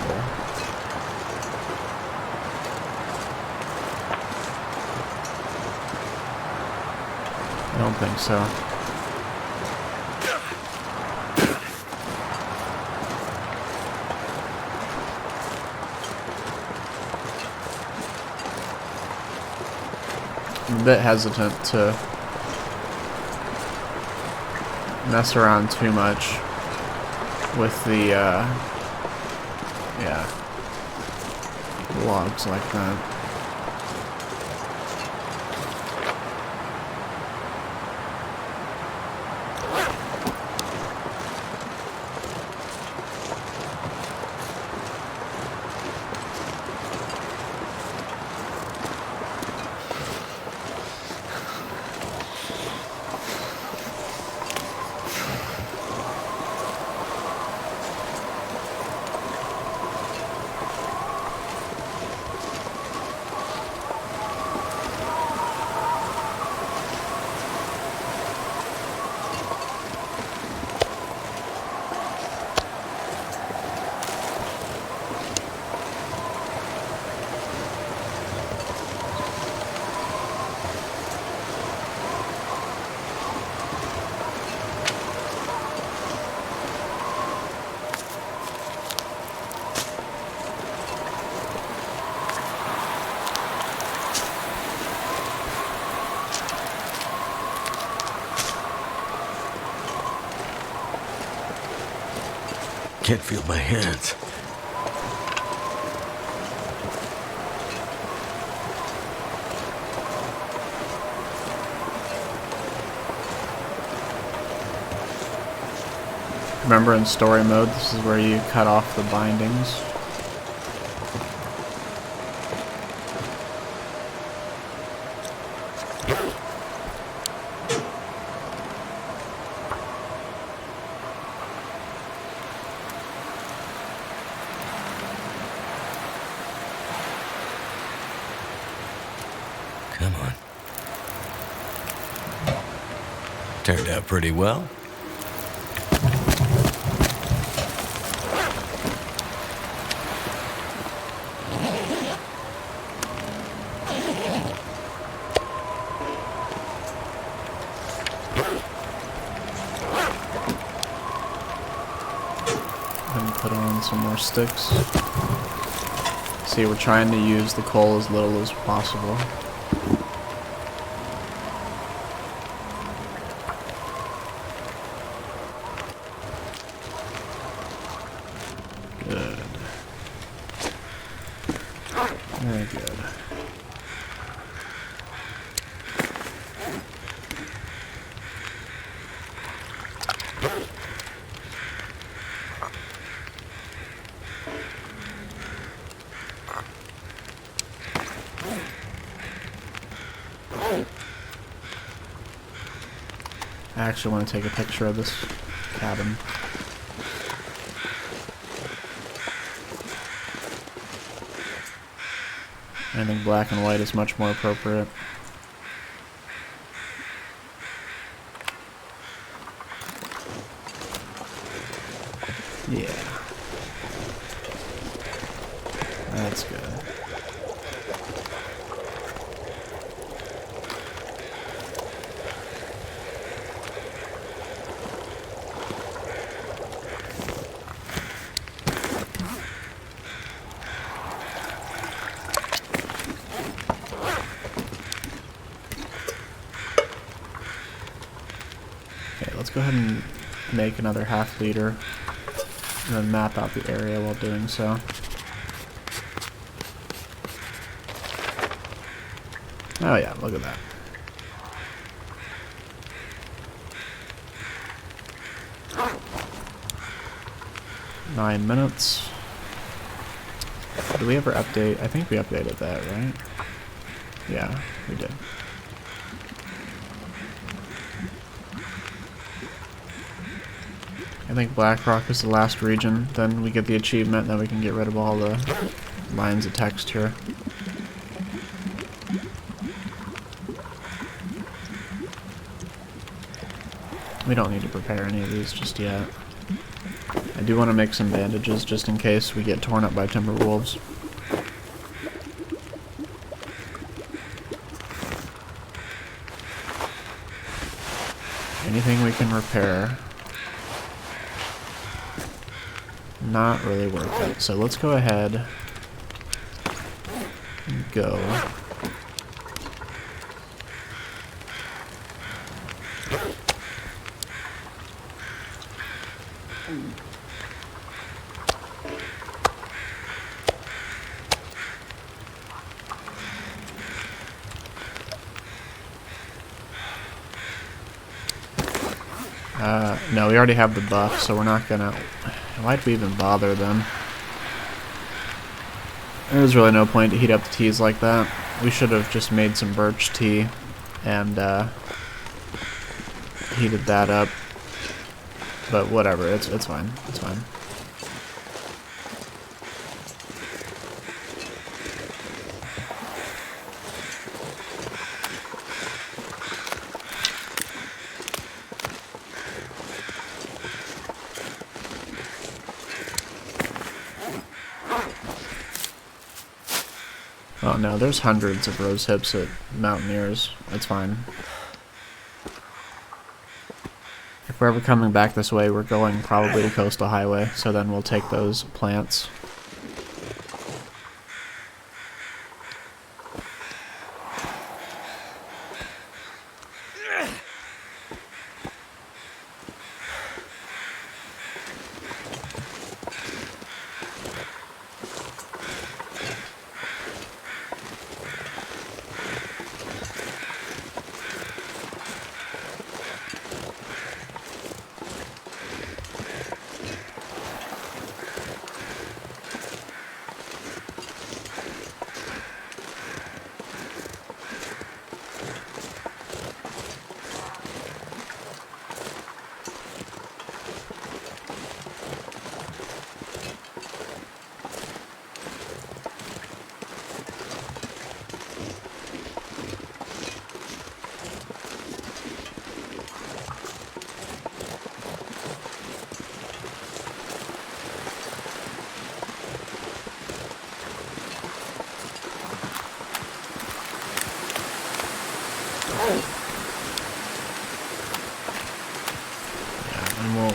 I don't think so. I'm a bit hesitant to mess around too much with the, yeah, logs like that. Can't feel my hands. Remember in story mode, this is where you cut off the bindings. Come on. Turned out pretty well. And put on some more sticks. See, we're trying to use the coal as little as possible. Good. Very good. I actually want to take a picture of this cabin. I think black and white is much more appropriate. Yeah. That's good. Okay, let's go ahead and make another half liter. and then map out the area while doing so. Oh yeah, look at that. Nine minutes. Did we ever update? I think we updated that, right? Yeah, we did. I think Blackrock is the last region, then we get the achievement, then we can get rid of all the lines of text here. We don't need to prepare any of these just yet. I do want to make some bandages just in case we get torn up by timber wolves. Anything we can repair. Not really worth it. So let's go ahead and go. No, we already have the buff, so we're not gonna... Why'd we even bother then? There's really no point to heat up the teas like that. We should have just made some birch tea and heated that up. But whatever, it's fine. It's fine. Oh no, there's hundreds of rose hips at Mountaineers. It's fine. If we're ever coming back this way, we're going probably to Coastal Highway, so then we'll take those plants.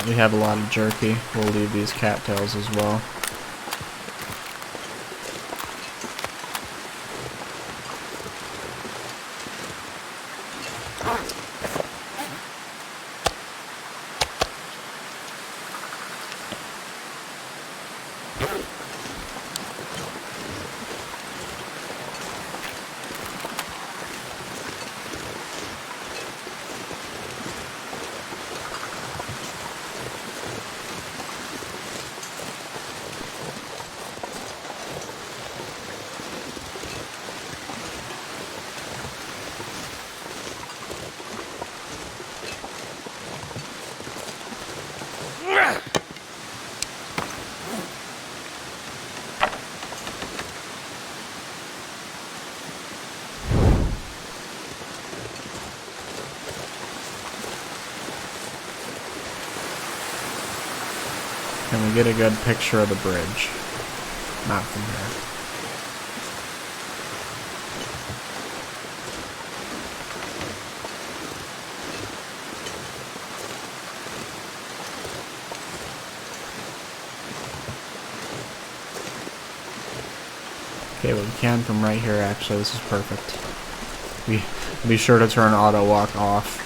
We have a lot of jerky. We'll leave these cattails as well. Can we get a good picture of the bridge? Not from here. Okay, well, we can from right here, actually. This is perfect. Be sure to turn auto walk off.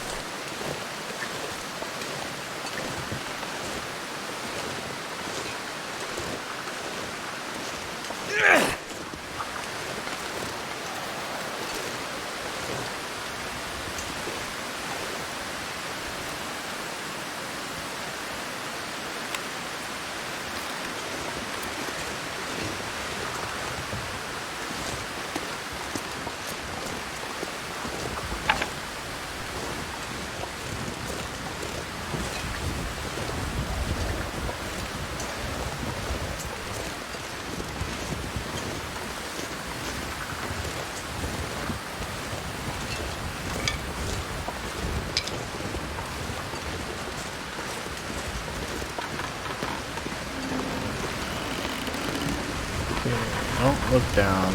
Don't look down.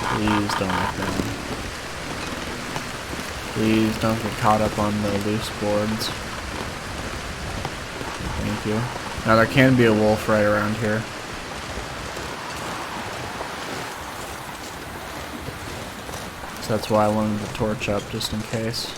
Please don't look down. Please don't get caught up on the loose boards. Thank you. Now there can be a wolf right around here. So that's why I wanted to torch up just in case.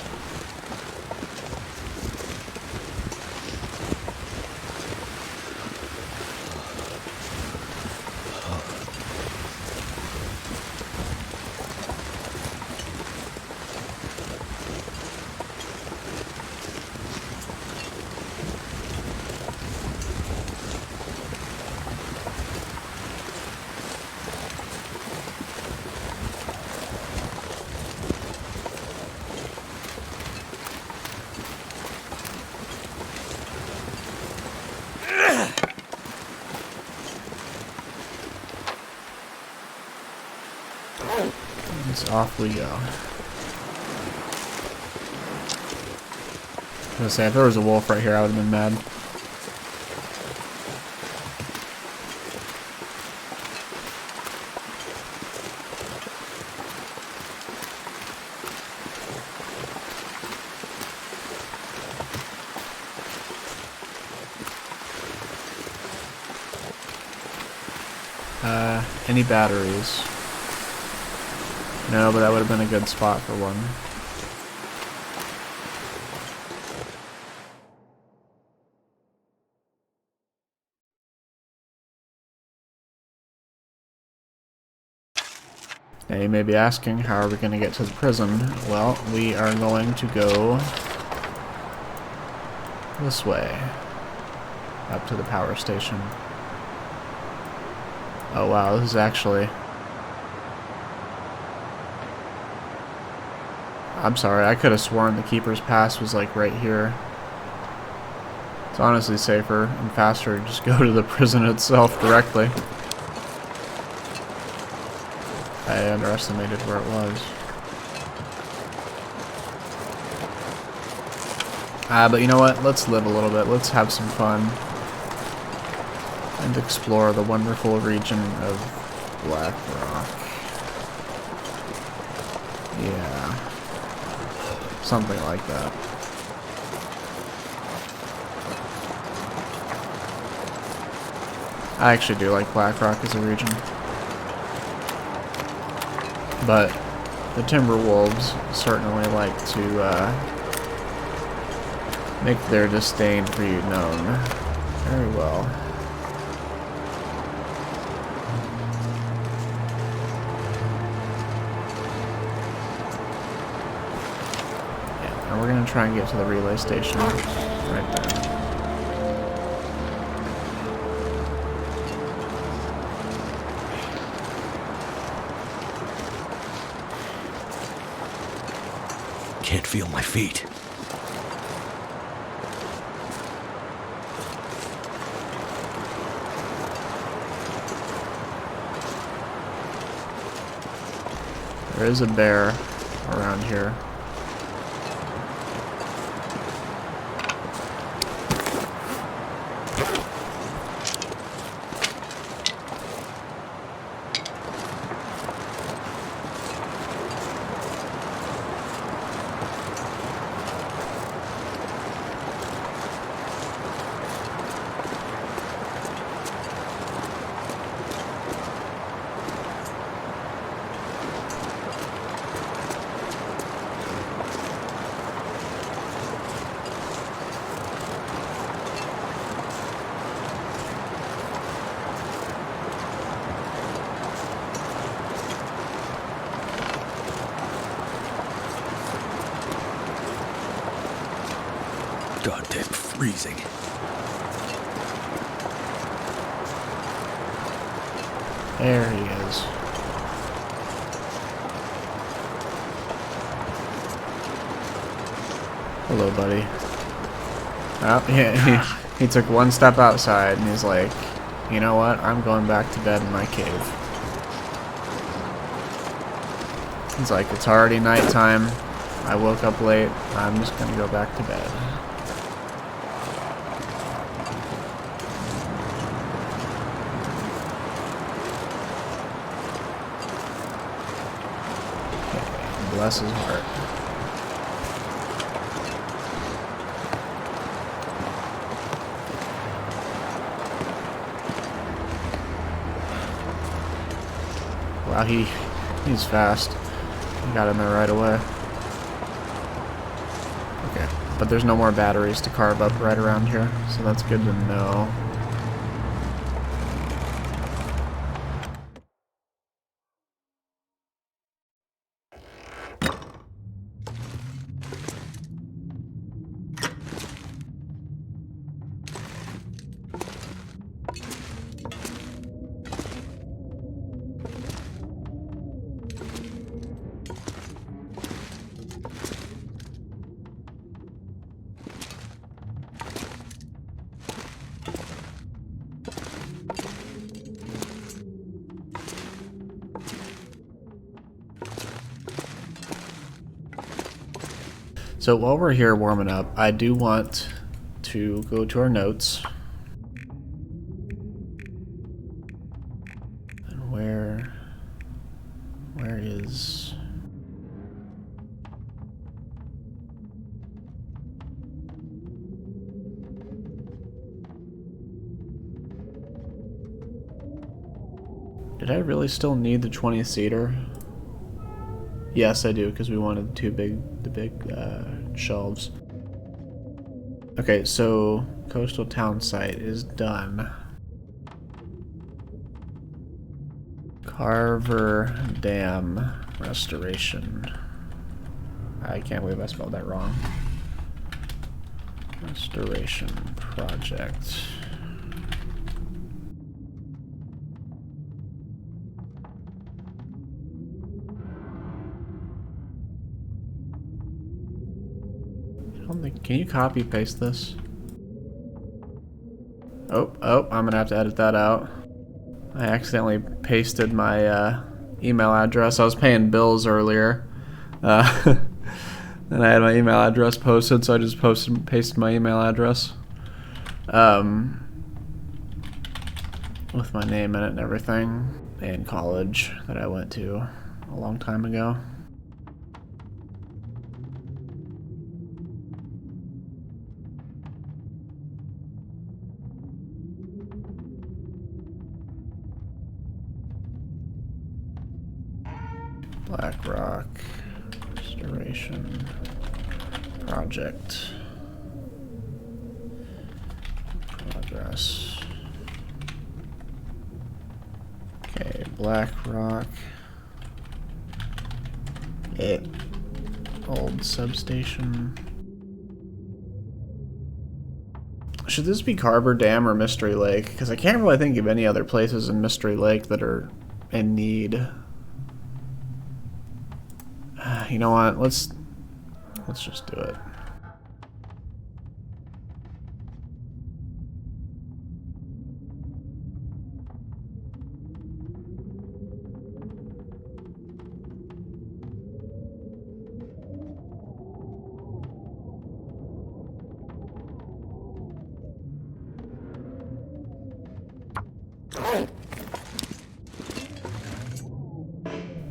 And off we go. I was gonna say, if there was a wolf right here, I would have been mad. Any batteries? No, but that would have been a good spot for one. Now you may be asking, how are we going to get to the prison? Well, we are going to go this way, up to the power station. Oh wow, this is actually... I'm sorry, I could have sworn the Keeper's Pass was like right here. It's honestly safer and faster to just go to the prison itself directly. I underestimated where it was. But you know what? Let's live a little bit. Let's have some fun. And explore the wonderful region of Blackrock. Yeah. Something like that. I actually do like Blackrock as a region. But the Timberwolves certainly like to make their disdain for you known very well. Yeah, and we're gonna try and get to the relay station right there. Can't feel my feet. There is a bear around here. goddamn freezing. There he is. Hello, buddy. Oh, yeah, he took one step outside and he's like, you know what? I'm going back to bed in my cave. He's like, it's already nighttime. I woke up late. I'm just gonna go back to bed. Okay, bless his heart. Wow, he's fast. He got in there right away. Okay, but there's no more batteries to carve up right around here, so that's good to know. So while we're here warming up, I do want to go to our notes. And where is... Did I really still need the 20-seater? Yes, I do, because we wanted the big shelves. Okay, so coastal town site is done. Carver Dam restoration. I can't believe I spelled that wrong. Restoration project. Can you copy paste this? Oh, I'm gonna have to edit that out. I accidentally pasted my email address. I was paying bills earlier. And I had my email address posted, so I just pasted my email address. With my name in it and everything. And college that I went to a long time ago. Blackrock restoration project progress. Okay, Blackrock. Old substation. Should this be Carver Dam or Mystery Lake? Because I can't really think of any other places in Mystery Lake that are in need. You know what? Let's just do it.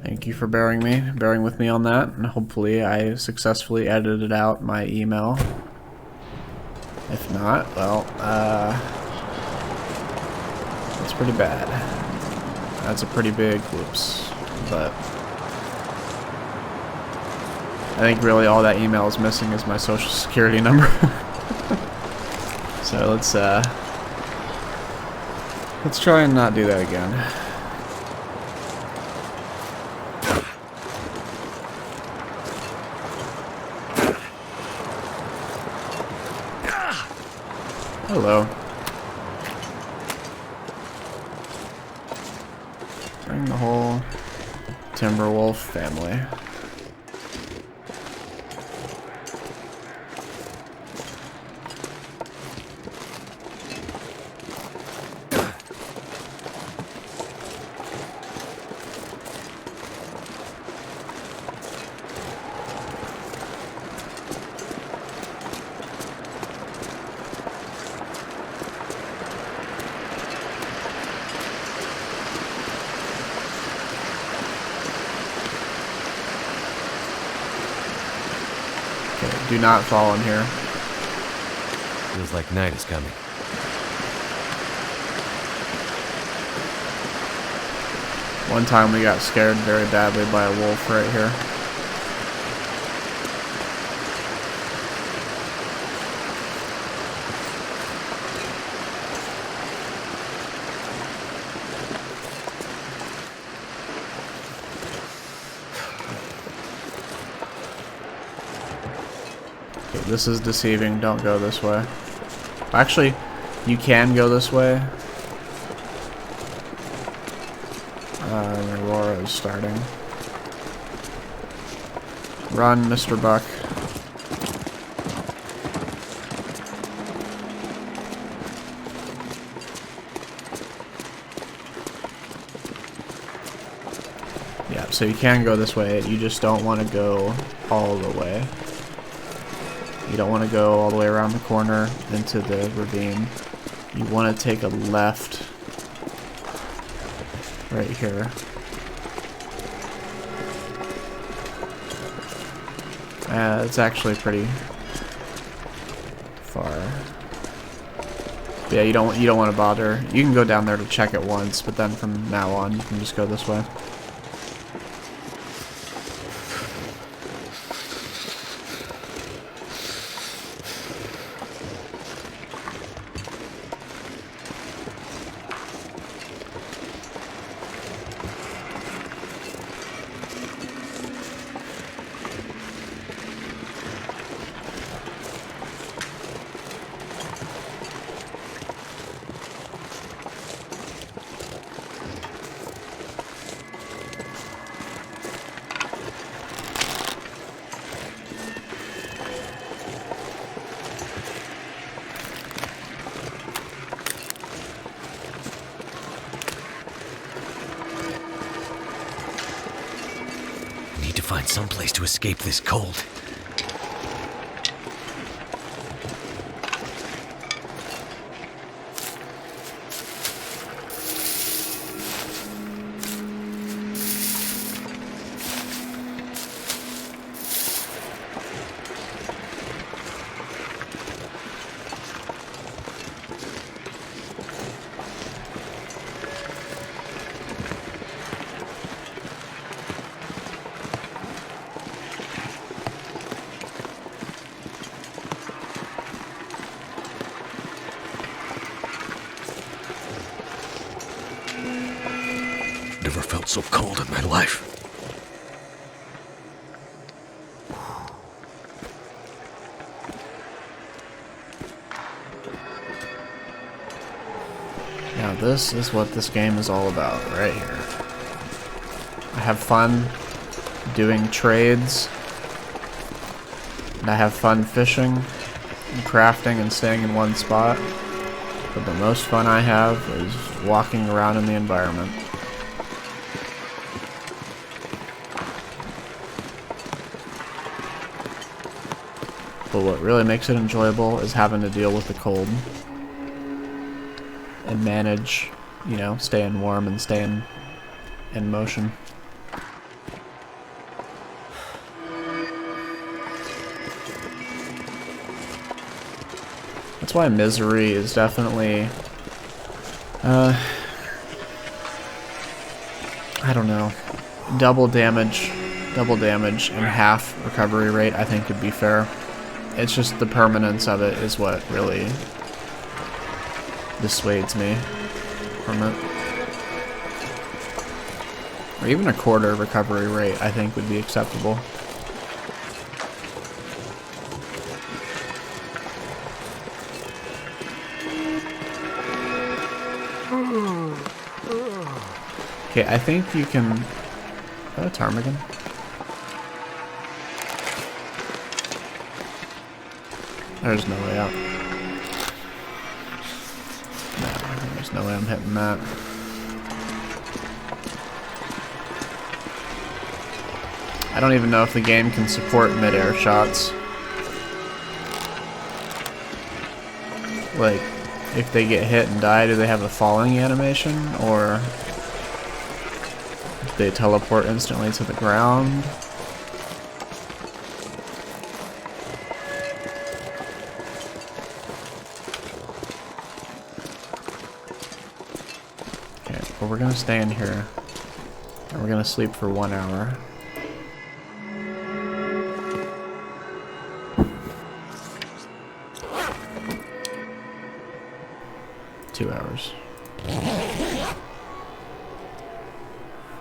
Thank you for bearing with me on that, and hopefully I successfully edited out my email. If not, well, that's pretty bad. That's a pretty big whoops, but I think really all that email is missing is my social security number. So let's try and not do that again. Hello. Bring the whole Timberwolf family. Do not fall in here. Feels like night is coming. One time we got scared very badly by a wolf right here. This is deceiving. Don't go this way. Actually, you can go this way. Aurora is starting. Run, Mr. Buck. Yeah, so you can go this way. You just don't want to go all the way. You don't want to go all the way around the corner into the ravine. You want to take a left right here. It's actually pretty far. Yeah, you don't want to bother. You can go down there to check it once, but then from now on you can just go this way. Find some place to escape this cold. Never felt so cold in my life. Now this is what this game is all about right here. I have fun doing trades, and I have fun fishing and crafting and staying in one spot, but the most fun I have is walking around in the environment. But what really makes it enjoyable is having to deal with the cold and manage, you know, staying warm and staying in motion. That's why Misery is definitely, I don't know, double damage and half recovery rate I think would be fair. It's just the permanence of it is what really dissuades me from it. Or even a quarter recovery rate I think would be acceptable. Okay, I think you can... Is that a ptarmigan? There's no way out. No, there's no way I'm hitting that. I don't even know if the game can support mid-air shots. Like, if they get hit and die, do they have a falling animation, or do they teleport instantly to the ground? Okay, well, we're gonna stay in here, and we're gonna sleep for 1 hour.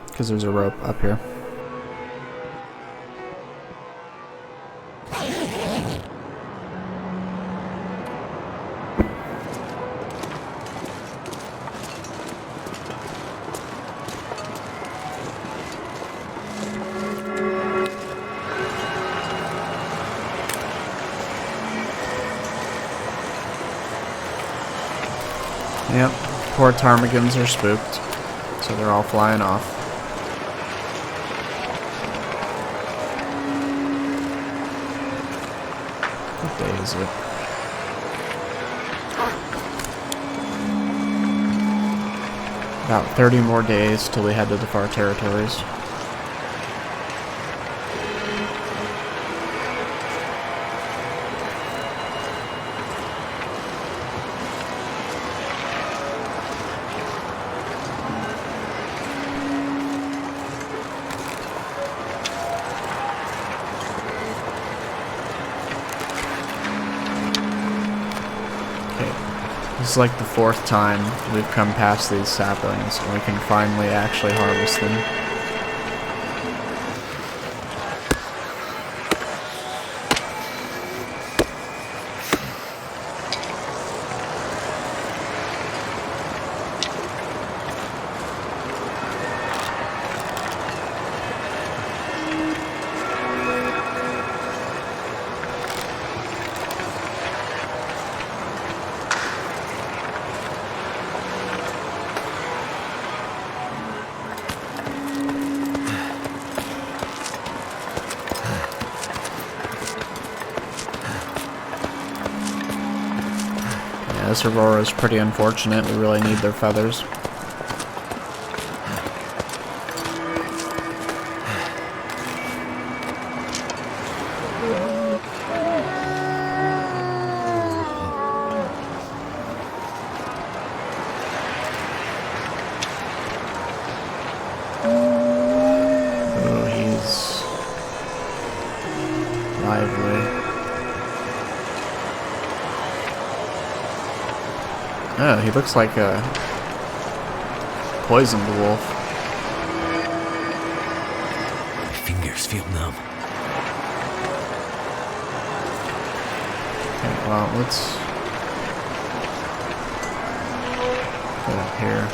Because there's a rope up here. Yep, poor ptarmigans are spooked, so they're all flying off. What day is it? About 30 more days till we head to the far territories. This is like the 4th time we've come past these saplings and we can finally actually harvest them. This aurora is pretty unfortunate. We really need their feathers. Oh, he's lively. Oh, he looks like a poisoned wolf. My fingers feel numb. Okay, well, let's get up here.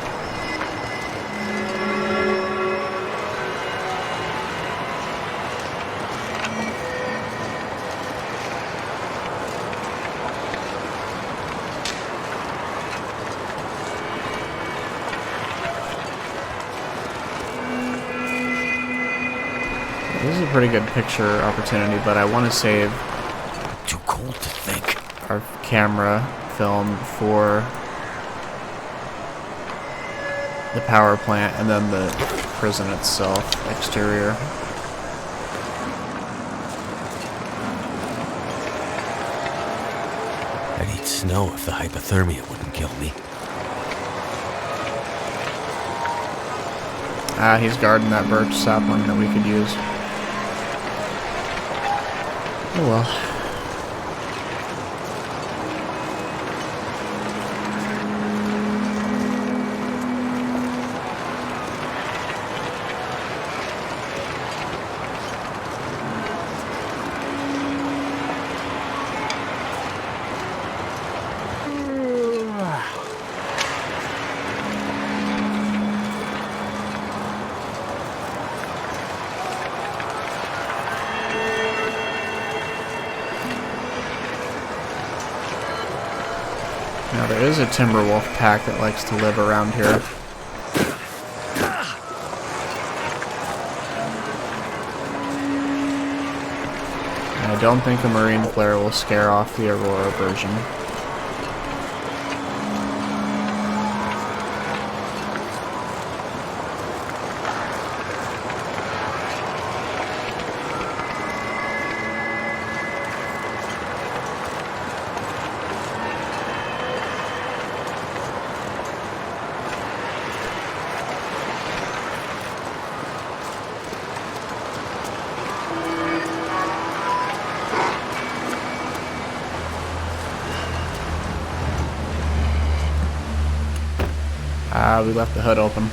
This is a pretty good picture opportunity, but I want to save Too cold to think. our camera film for the power plant and then the prison itself, exterior. I'd eat snow if the hypothermia wouldn't kill me. Ah, he's guarding that birch sapling that we could use. Oh well. Now there is a timber wolf pack that likes to live around here. And I don't think a marine flare will scare off the Aurora version. We left the hood open.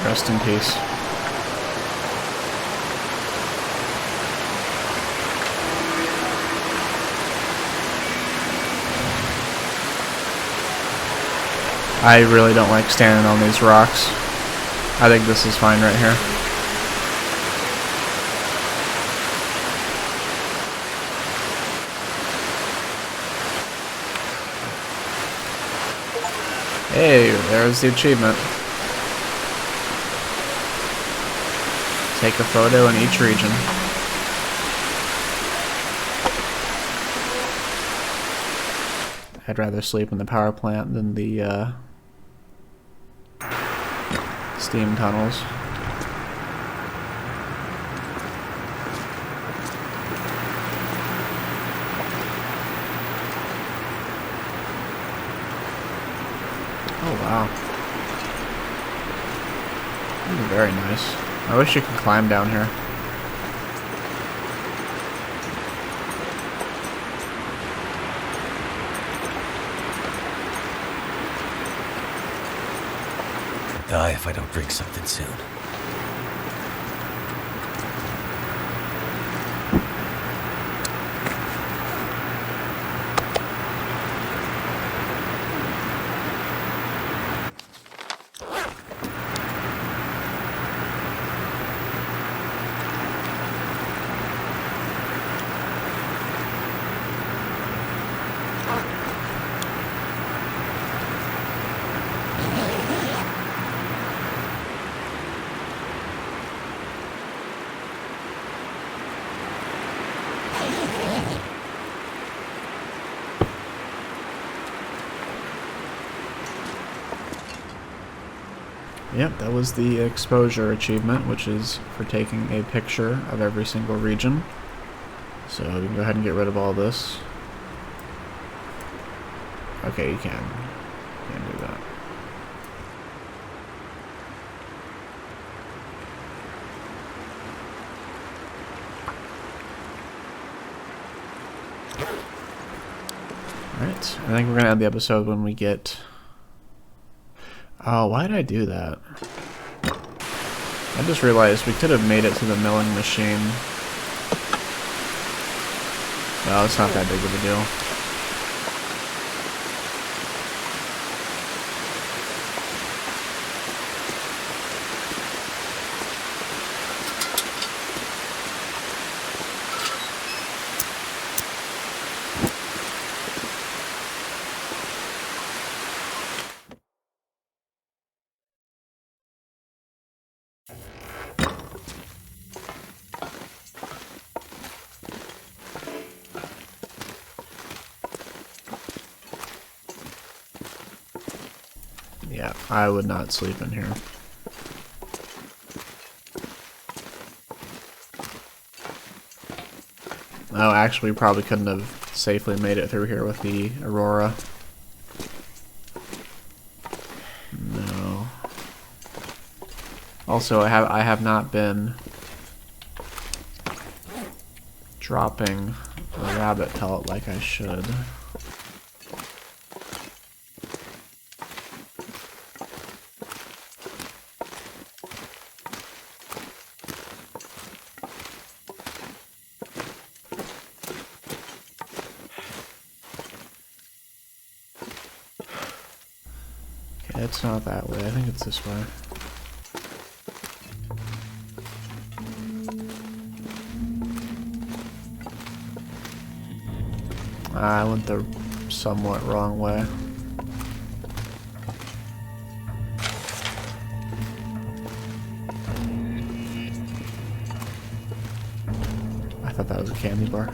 Rest in peace. I really don't like standing on these rocks. I think this is fine right here. Hey, there's the achievement. Take a photo in each region. I'd rather sleep in the power plant than the steam tunnels. Oh wow. This is very nice. I wish you could climb down here. Die if I don't drink something soon. Yep, that was the exposure achievement, which is for taking a picture of every single region. So we can go ahead and get rid of all this. Okay, you can do that. Alright, I think we're going to end the episode when we get... Oh, why did I do that? I just realized we could have made it to the milling machine. Well, it's not that big of a deal. Yeah, I would not sleep in here. Oh, actually, we probably couldn't have safely made it through here with the Aurora. No. Also, I have not been dropping the rabbit pellet like I should. It's not that way. I think it's this way. I went the somewhat wrong way. I thought that was a candy bar.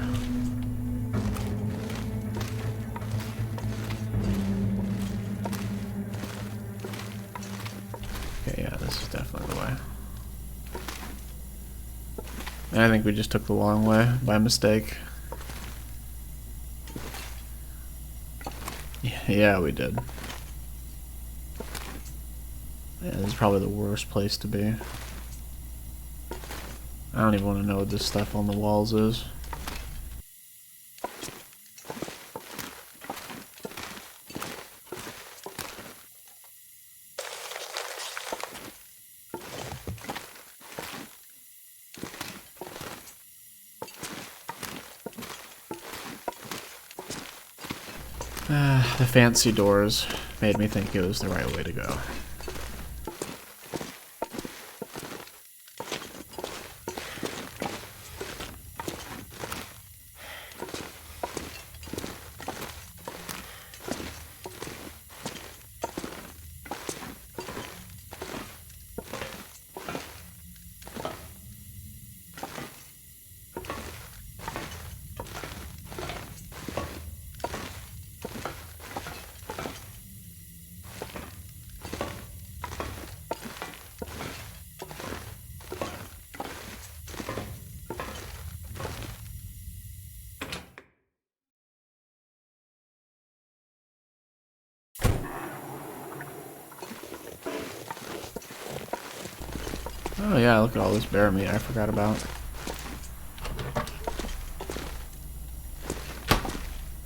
Okay, yeah, this is definitely the way. And I think we just took the long way by mistake. Yeah, we did. Yeah, this is probably the worst place to be. I don't even want to know what this stuff on the walls is. The fancy doors made me think it was the right way to go. Oh yeah, look at all this bear meat I forgot about.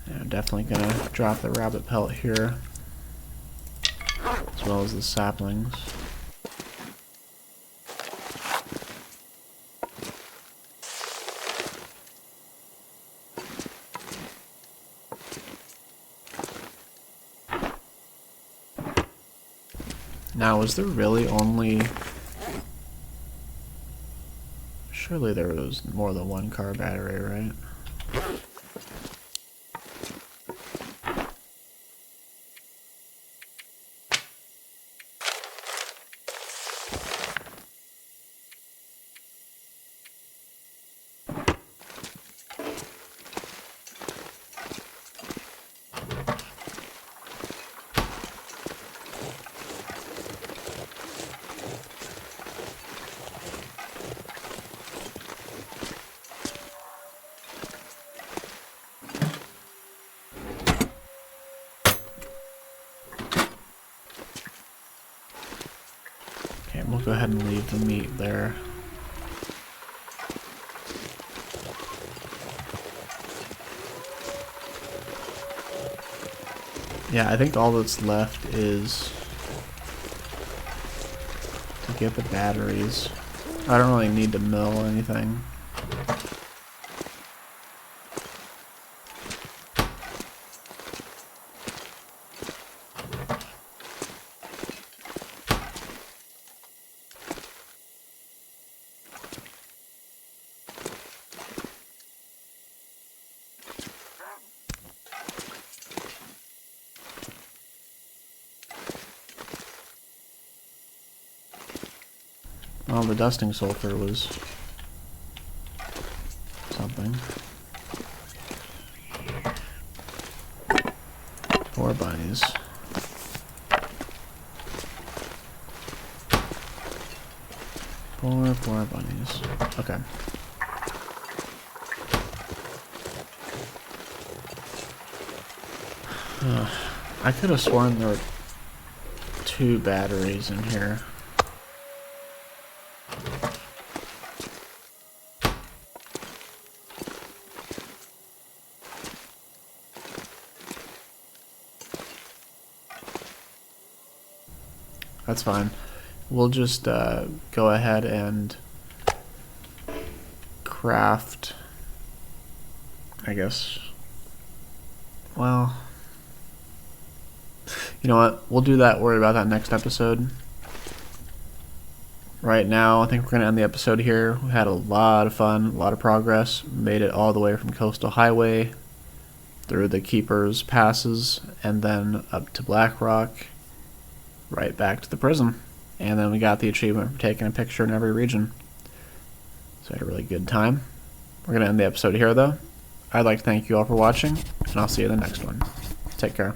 Yeah, I'm definitely gonna drop the rabbit pellet here, as well as the saplings. Now, was there really only... Surely there was more than one car battery, right? Okay, we'll go ahead and leave the meat there. Yeah, I think all that's left is to get the batteries. I don't really need to mill anything. Well, the dusting sulfur was something. 4 bunnies. Four bunnies. Okay. I could have sworn there were 2 batteries in here. That's fine. We'll just go ahead and craft, I guess. Well, You know what? We'll do that. Worry about that next episode. Right now, I think we're going to end the episode here. We had a lot of fun, a lot of progress. Made it all the way from Coastal Highway through the Keeper's Passes and then up to Blackrock, right back to the prison. And then we got the achievement for taking a picture in every region. So I had a really good time. We're going to end the episode here, though. I'd like to thank you all for watching, and I'll see you in the next one. Take care.